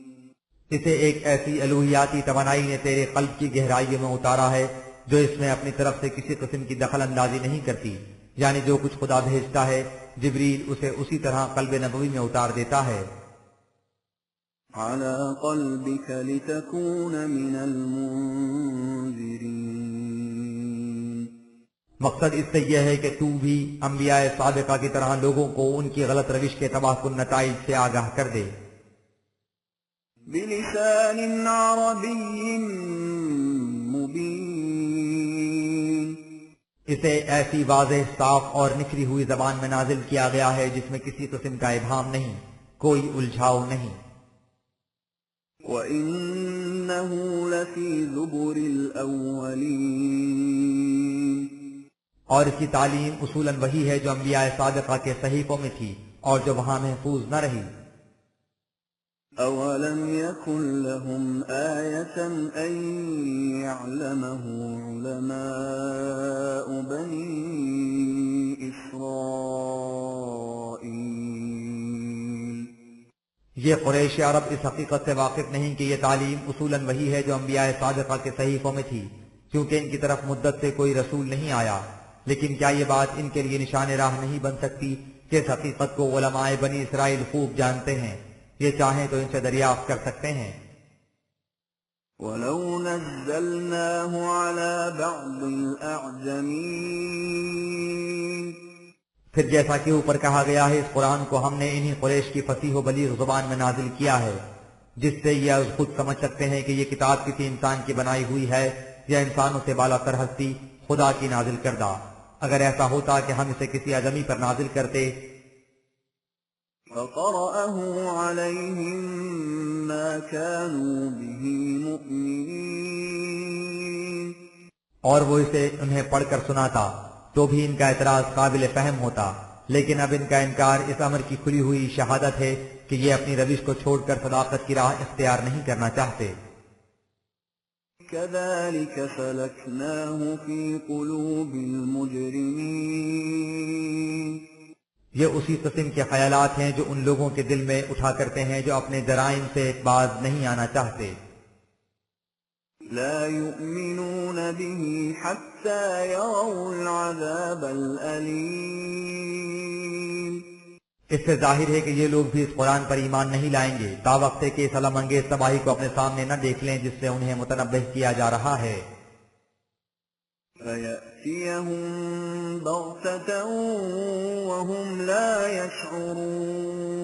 اسے ایک ایسی الوہیاتی توانائی نے تیرے قلب کی گہرائیوں میں اتارا ہے جو اس میں اپنی طرف سے کسی قسم کی دخل اندازی نہیں کرتی، یعنی جو کچھ خدا بھیجتا ہے جبریل اسے اسی طرح قلب نبوی میں اتار دیتا ہے۔ على قلبك لتكون من المنذرين۔ مقصد اس سے یہ ہے کہ تو بھی انبیاء سابقہ کی طرح لوگوں کو ان کی غلط روش کے تباہ کن نتائج سے آگاہ کر دے۔ بلسان عربی مبین۔ اسے ایسی واضح، صاف اور نکھری ہوئی زبان میں نازل کیا گیا ہے جس میں کسی قسم کا ابہام نہیں، کوئی الجھاؤ نہیں۔ وَإِنَّهُ لَفِي زُبُرِ الْأَوَّلِينَ۔ اور اس کی تعلیم اصولاً وہی ہے جو انبیاء صادقہ کے صحیفوں میں تھی اور جو وہاں محفوظ نہ رہی۔ أَوَلَمْ يَكُنْ لَهُمْ آيَةً أَنْ يَعْلَمَهُ عُلَمَاءُ بَنِي إِسْرَائِيلَ۔ یہ قریش عرب اس حقیقت سے واقف نہیں کہ یہ تعلیم اصولاً وہی ہے جو انبیاء صادقہ کے صحیفوں میں تھی، کیونکہ ان کی طرف مدت سے کوئی رسول نہیں آیا۔ لیکن کیا یہ بات ان کے لیے نشان راہ نہیں بن سکتی کہ اس حقیقت کو علماء بنی اسرائیل خوب جانتے ہیں، یہ چاہیں تو ان سے دریافت کر سکتے ہیں۔ وَلَوْ نَزَّلْنَاهُ عَلَى بَعْضِ الْأَعْجَمِينَ۔ پھر جیسا کہ اوپر کہا گیا ہے، اس قرآن کو ہم نے انہی قریش کی فصیح و بلیغ زبان میں نازل کیا ہے جس سے یہ خود سمجھ سکتے ہیں کہ یہ کتاب کسی انسان کی بنائی ہوئی ہے یا انسانوں سے بالا تر ہستی خدا کی نازل کردہ۔ اگر ایسا ہوتا کہ ہم اسے کسی اعجمی پر نازل کرتے فَقَرَأَهُ عَلَيْهِمْ مَا كَانُوا بِهِ مُؤْمِنِينَ۔ اور وہ اسے انہیں پڑھ کر سناتا تو بھی ان کا اعتراض قابل فہم ہوتا، لیکن اب ان کا انکار اس امر کی کھلی ہوئی شہادت ہے کہ یہ اپنی روش کو چھوڑ کر صداقت کی راہ اختیار نہیں کرنا چاہتے۔ كَذَلِكَ سَلَكْنَاهُ فِي قُلُوبِ الْمُجْرِمِينَ۔ یہ اسی قسم کے خیالات ہیں جو ان لوگوں کے دل میں اٹھا کرتے ہیں جو اپنے جرائم سے باز نہیں آنا چاہتے۔ لا يؤمنون به حتى يروا العذاب الأليم۔ اس سے ظاہر ہے کہ یہ لوگ بھی اس قرآن پر ایمان نہیں لائیں گے تا وقت کہ اس علم انگیز تباہی کو اپنے سامنے نہ دیکھ لیں جس سے انہیں متنبہ کیا جا رہا ہے۔ تأتيهم بغتة وهم لا يشعرون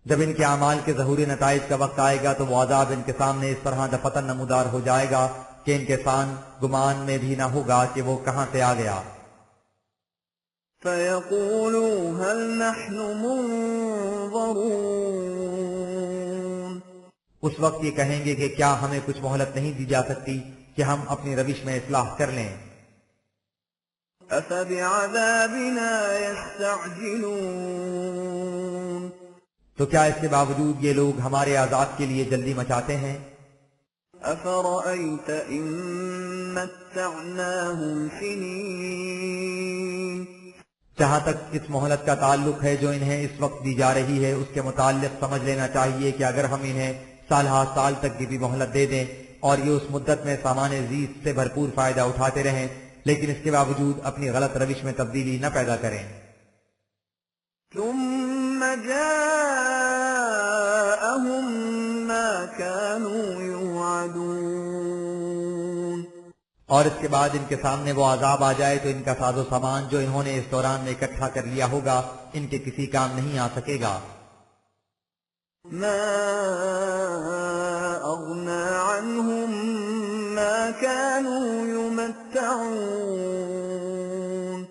جب ان کے اعمال کے ظہوری نتائج کا وقت آئے گا تو وہ عذاب ان کے سامنے اس طرح دفتن نمودار ہو جائے گا کہ ان کے سان گمان میں بھی نہ ہوگا کہ وہ کہاں سے آ گیا۔ فَيَقُولُوا هَلْ نَحْنُ مُنظَرُونَ اس وقت یہ کہیں گے کہ کیا ہمیں کچھ مہلت نہیں دی جا سکتی کہ ہم اپنی روش میں اصلاح کر لیں۔ أَفَبِعَذَابِنَا يَسْتَعْجِلُونَ تو کیا اس کے باوجود یہ لوگ ہمارے عذاب کے لیے جلدی مچاتے ہیں؟ أَفَرَأَيْتَ إِن مَّتَّعْنَاهُمْ سِنِينَ جہاں تک اس مہلت کا تعلق ہے جو انہیں اس وقت دی جا رہی ہے، اس کے متعلق سمجھ لینا چاہیے کہ اگر ہم انہیں سال ہا سال تک کی بھی مہلت دے دیں اور یہ اس مدت میں سامان زیست سے بھرپور فائدہ اٹھاتے رہیں لیکن اس کے باوجود اپنی غلط روش میں تبدیلی نہ پیدا کریں۔ ثم جاءهم ما كانوا يوعدون اور اس کے بعد ان کے سامنے وہ عذاب آ جائے تو ان کا ساز و سامان جو انہوں نے اس دوران میں اکٹھا کر لیا ہوگا ان کے کسی کام نہیں آ سکے گا۔ ما أغنى عنهم ما كانوا يمتعون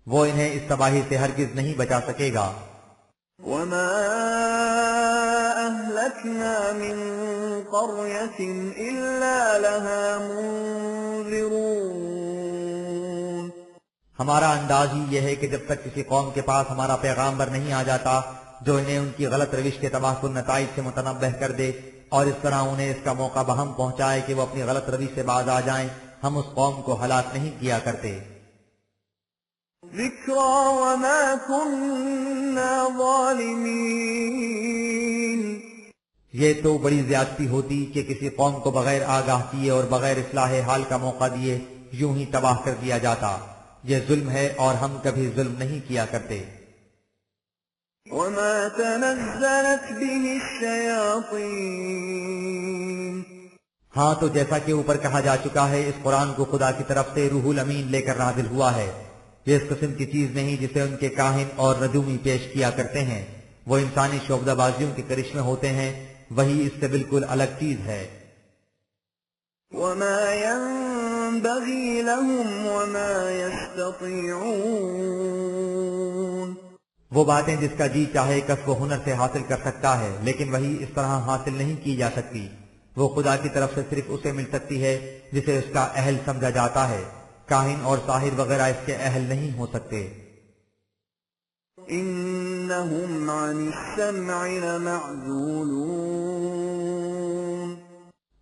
وہ انہیں اس تباہی سے ہرگز نہیں بچا سکے گا۔ وما أهلكنا من قرية إلا لها منذرون ہمارا انداز ہی یہ ہے کہ جب تک کسی قوم کے پاس ہمارا پیغامبر نہیں آ جاتا جو انہیں ان کی غلط روش کے تباہ کن نتائج سے متنبہ کر دے اور اس طرح انہیں اس کا موقع بہم پہنچائے کہ وہ اپنی غلط روش سے باز آ جائیں، ہم اس قوم کو ہلاک نہیں کیا کرتے۔ ذكرى وما كنا ظالمين یہ تو بڑی زیادتی ہوتی کہ کسی قوم کو بغیر آگاہ کیے اور بغیر اصلاح حال کا موقع دیے یوں ہی تباہ کر دیا جاتا۔ یہ ظلم ہے اور ہم کبھی ظلم نہیں کیا کرتے۔ وما تنزلت به الشياطين ہاں تو جیسا کہ اوپر کہا جا چکا ہے اس قرآن کو خدا کی طرف سے روح الامین لے کر نازل ہوا ہے۔ یہ اس قسم کی چیز نہیں جسے ان کے کاہن اور نجومی پیش کیا کرتے ہیں، وہ انسانی شعبدہ بازیوں کے کرشمے ہوتے ہیں، وہی اس سے بالکل الگ چیز ہے۔ وما ينبغي لهم وما يستطيعون وہ باتیں جس کا جی چاہے کس کو ہنر سے حاصل کر سکتا ہے لیکن وہی اس طرح حاصل نہیں کی جا سکتی۔ وہ خدا کی طرف سے صرف اسے مل سکتی ہے جسے اس کا اہل سمجھا جاتا ہے، کاہن اور ساحر وغیرہ اس کے اہل نہیں ہو سکتے۔ إنهم عن السمع لمعزولون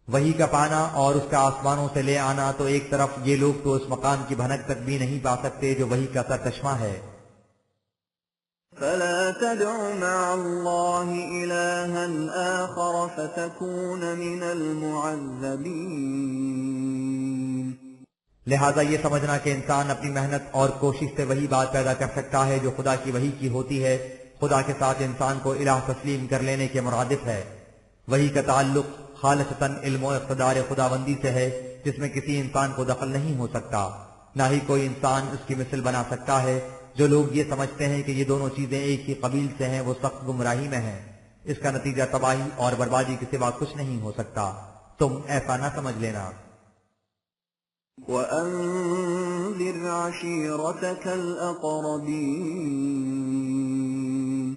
وہی کا پانا اور اس کا آسمانوں سے لے آنا تو ایک طرف یہ لوگ تو اس مقام کی بھنک تک بھی نہیں پا سکتے جو وہی کا سرچشمہ ہے۔ فلا تدع مع الله إلها آخر فتكون من المعذبين لہذا یہ سمجھنا کہ انسان اپنی محنت اور کوشش سے وہی بات پیدا کر سکتا ہے جو خدا کی وحی کی ہوتی ہے، خدا کے ساتھ انسان کو الہ تسلیم کر لینے کے مرادف ہے۔ وحی کا تعلق خالصتاً علم و اقتدار خداوندی سے ہے جس میں کسی انسان کو دخل نہیں ہو سکتا، نہ ہی کوئی انسان اس کی مثل بنا سکتا ہے۔ جو لوگ یہ سمجھتے ہیں کہ یہ دونوں چیزیں ایک ہی قبیل سے ہیں وہ سخت گمراہی میں ہیں، اس کا نتیجہ تباہی اور بربادی کے سوا کچھ نہیں ہو سکتا، تم ایسا نہ سمجھ لینا۔ وأنذر عشيرتك الأقربين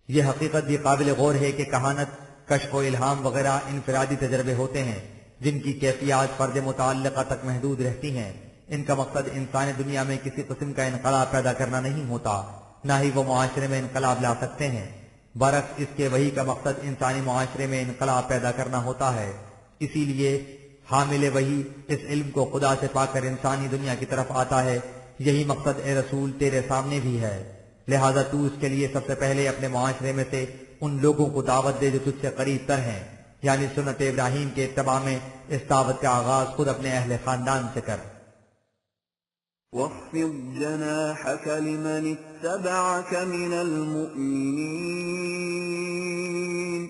یہ حقیقت بھی قابل غور ہے کہ کہانت، کشف و الہام وغیرہ انفرادی تجربے ہوتے ہیں جن کی کیفیات فرد متعلقہ تک محدود رہتی ہیں۔ ان کا مقصد انسان دنیا میں کسی قسم کا انقلاب پیدا کرنا نہیں ہوتا، نہ ہی وہ معاشرے میں انقلاب لا سکتے ہیں۔ برعکس اس کے وحی کا مقصد انسانی معاشرے میں انقلاب پیدا کرنا ہوتا ہے۔ اسی لیے حامل وحی اس علم کو خدا سے پا کر انسانی دنیا کی طرف آتا ہے۔ یہی مقصد اے رسول تیرے سامنے بھی ہے، لہذا تو اس کے لیے سب سے پہلے اپنے معاشرے میں سے ان لوگوں کو دعوت دے جو تجھ سے قریب تر ہیں، یعنی سنت ابراہیم کے اتباع میں اس دعوت کا آغاز خود اپنے اہل خاندان سے کر۔ واخفض جناحك لمن اتبعك من المؤمنين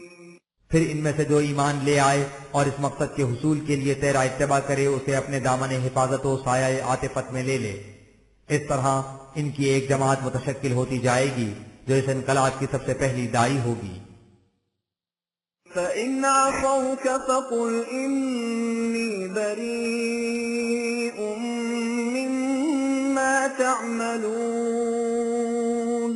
پھر ان میں سے جو ایمان لے آئے اور اس مقصد کے حصول کے لیے تیرا اتباع کرے اسے اپنے دامن حفاظت و سایہ عاطفت میں لے لے۔ اس طرح ان کی ایک جماعت متشکل ہوتی جائے گی جو اس انقلاب کی سب سے پہلی دائی ہوگی۔ فَإِنْ عَصَوْكَ فَقُلْ إِنِّي بَرِيءٌ مِّمَّا تَعْمَلُونَ۔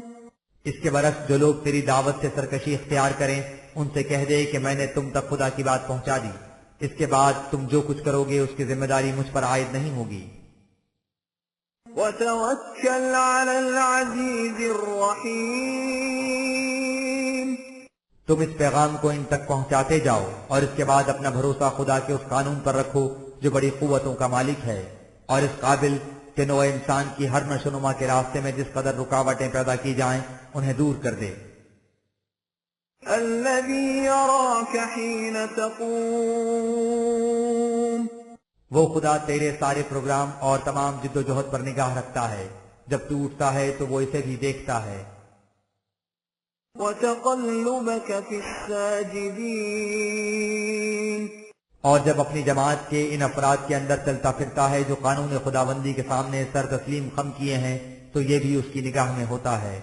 اس کے برعکس جو لوگ تیری دعوت سے سرکشی اختیار کریں ان سے کہہ دے کہ میں نے تم تک خدا کی بات پہنچا دی، اس کے بعد تم جو کچھ کرو گے اس کی ذمہ داری مجھ پر عائد نہیں ہوگی۔ وَتَوَكَّلْ عَلَى الْعَزِيزِ الرَّحِيمِ۔ تم اس پیغام کو ان تک پہنچاتے جاؤ اور اس کے بعد اپنا بھروسہ خدا کے اس قانون پر رکھو جو بڑی قوتوں کا مالک ہے اور اس قابل کہ نوع انسان کی ہر نشو نما کے راستے میں جس قدر رکاوٹیں پیدا کی جائیں انہیں دور کر دے۔ الَّذِي يَرَاكَ حِينَ تَقُومُ۔ وہ خدا تیرے سارے پروگرام اور تمام جد و جہد پر نگاہ رکھتا ہے، جب تو اٹھتا ہے تو وہ اسے بھی دیکھتا ہے۔ وَتَقَلُّبَكَ فِي السَّاجِدِينَ۔ اور جب اپنی جماعت کے ان افراد کے اندر چلتا پھرتا ہے جو قانون خداوندی کے سامنے سر تسلیم خم کیے ہیں تو یہ بھی اس کی نگاہ میں ہوتا ہے۔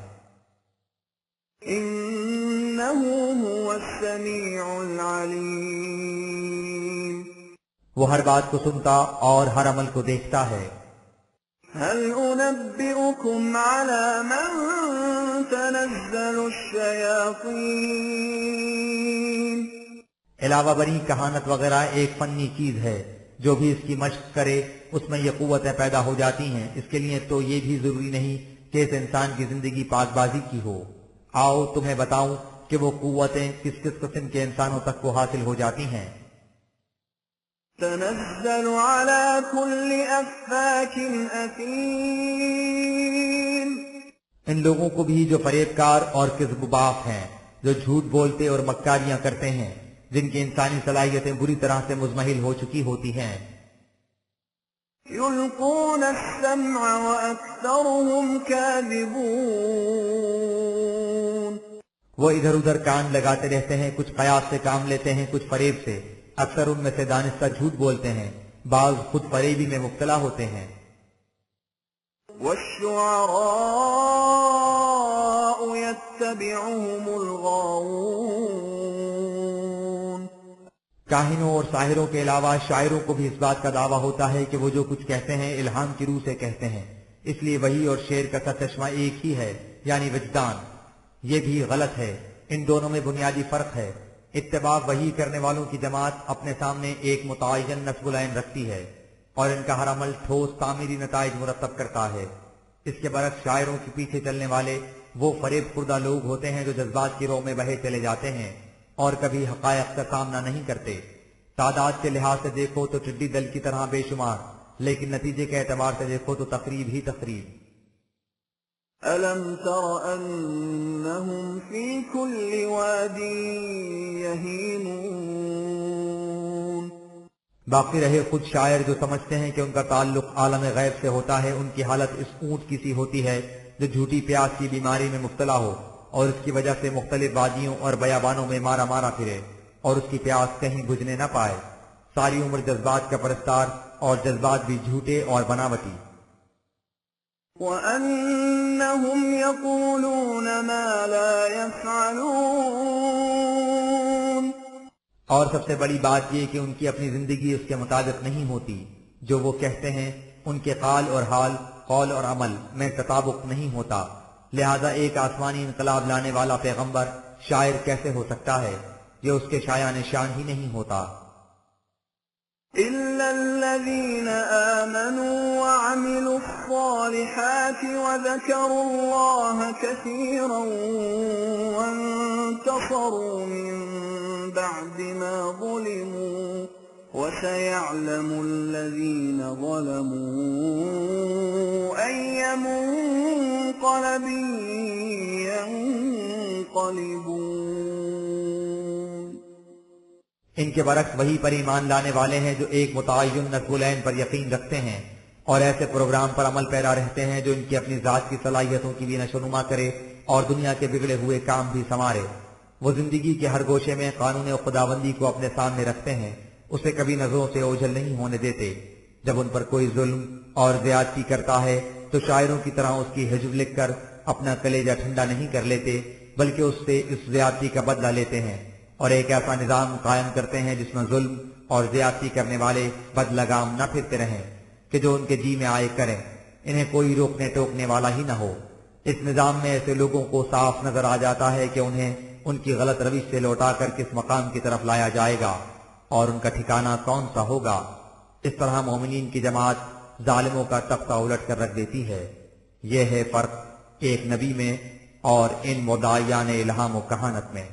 إِنَّهُ هُوَ السَّمِيعُ الْعَلِيمُ۔ وہ ہر بات کو سنتا اور ہر عمل کو دیکھتا ہے۔ هَلْ أُنَبِّئُكُمْ عَلَى مَنْ تَنَزَّلُ الشَّيَاطِينُ۔ علاوہ بری کہانت وغیرہ ایک فنی چیز ہے، جو بھی اس کی مشق کرے اس میں یہ قوتیں پیدا ہو جاتی ہیں۔ اس کے لیے تو یہ بھی ضروری نہیں کہ اس انسان کی زندگی پاک بازی کی ہو۔ آؤ تمہیں بتاؤں کہ وہ قوتیں کس کس قسم کے انسانوں تک کو حاصل ہو جاتی ہیں۔ تنزل على كل أفاك أثيم۔ ان لوگوں کو بھی جو فریب کار اور کذب باف ہیں، جو جھوٹ بولتے اور مکاریاں کرتے ہیں، جن کی انسانی صلاحیتیں بری طرح سے مزمحل ہو چکی ہوتی ہیں۔ يلقون السمع وأكثرهم كاذبون۔ وہ ادھر ادھر کان لگاتے رہتے ہیں، کچھ قیاس سے کام لیتے ہیں، کچھ فریب سے، اکثر ان میں سے دانستہ جھوٹ بولتے ہیں، بعض خود فریبی میں مبتلا ہوتے ہیں۔ والشعراء يتبعهم الغاوون۔ کاہنوں اور ساحروں کے علاوہ شاعروں کو بھی اس بات کا دعویٰ ہوتا ہے کہ وہ جو کچھ کہتے ہیں الہام کی روح سے کہتے ہیں، اس لیے وحی اور شعر کا سرچشمہ ایک ہی ہے، یعنی وجدان۔ یہ بھی غلط ہے، ان دونوں میں بنیادی فرق ہے۔ اتباع وحی کرنے والوں کی جماعت اپنے سامنے ایک متعین نصب العین رکھتی ہے اور ان کا ہر عمل ٹھوس تعمیری نتائج مرتب کرتا ہے۔ اس کے برعکس شاعروں کے پیچھے چلنے والے وہ فریب خوردہ لوگ ہوتے ہیں جو جذبات کی رو میں بہے چلے جاتے ہیں اور کبھی حقائق کا سامنا نہیں کرتے۔ تعداد کے لحاظ سے دیکھو تو ٹڈی دل کی طرح بے شمار، لیکن نتیجے کے اعتبار سے دیکھو تو تقریب ہی تقریب۔ أَلَمْ تَرَ أَنَّهُمْ فِي كُلِّ وَادٍ يَهِيمُونَ۔ باقی رہے خود شاعر جو سمجھتے ہیں کہ ان کا تعلق عالم غیب سے ہوتا ہے، ان کی حالت اس اونٹ کی سی ہوتی ہے جو جھوٹی پیاس کی بیماری میں مبتلا ہو اور اس کی وجہ سے مختلف وادیوں اور بیابانوں میں مارا مارا پھرے اور اس کی پیاس کہیں بجھنے نہ پائے۔ ساری عمر جذبات کا پرستار اور جذبات بھی جھوٹے اور بناوٹی۔ وَأَنَّهُمْ يَقُولُونَ مَا لَا يَفْعَلُونَ۔ اور سب سے بڑی بات یہ کہ ان کی اپنی زندگی اس کے مطابق نہیں ہوتی، جو وہ کہتے ہیں ان کے قال اور حال، قول اور عمل میں تطابق نہیں ہوتا۔ لہذا ایک آسمانی انقلاب لانے والا پیغمبر شاعر کیسے ہو سکتا ہے؟ یہ اس کے شایان شان ہی نہیں ہوتا۔ إِلَّا الَّذِينَ آمَنُوا وَعَمِلُوا الصَّالِحَاتِ وَذَكَرُوا اللَّهَ كَثِيرًا وَانتَصَرُوا مِن بَعْدِ مَا ظُلِمُوا وَسَيَعْلَمُ الَّذِينَ ظَلَمُوا أَيَّ مُنقَلَبٍ يَنقَلِبُونَ۔ ان کے برعکس وہی پر ایمان لانے والے ہیں جو ایک متعین نصب العین پر یقین رکھتے ہیں اور ایسے پروگرام پر عمل پیرا رہتے ہیں جو ان کی اپنی ذات کی صلاحیتوں کی بھی نشو نما کرے اور دنیا کے بگڑے ہوئے کام بھی سنوارے۔ وہ زندگی کے ہر گوشے میں قانون خداوندی کو اپنے سامنے رکھتے ہیں، اسے کبھی نظروں سے اوجھل نہیں ہونے دیتے۔ جب ان پر کوئی ظلم اور زیادتی کرتا ہے تو شاعروں کی طرح اس کی ہجر لکھ کر اپنا کلیجہ ٹھنڈا نہیں کر لیتے، بلکہ اس سے اس زیادتی کا بدلہ لیتے ہیں اور ایک ایسا نظام قائم کرتے ہیں جس میں ظلم اور زیادتی کرنے والے بد لگام نہ پھرتے رہیں کہ جو ان کے جی میں آئے کریں، انہیں کوئی روکنے ٹوکنے والا ہی نہ ہو۔ اس نظام میں ایسے لوگوں کو صاف نظر آ جاتا ہے کہ انہیں ان کی غلط روش سے لوٹا کر کس مقام کی طرف لایا جائے گا اور ان کا ٹھکانہ کون سا ہوگا۔ اس طرح مومنین کی جماعت ظالموں کا تختہ الٹ کر رکھ دیتی ہے۔ یہ ہے فرق ایک نبی میں اور ان مدعیان الہام و کہانت میں۔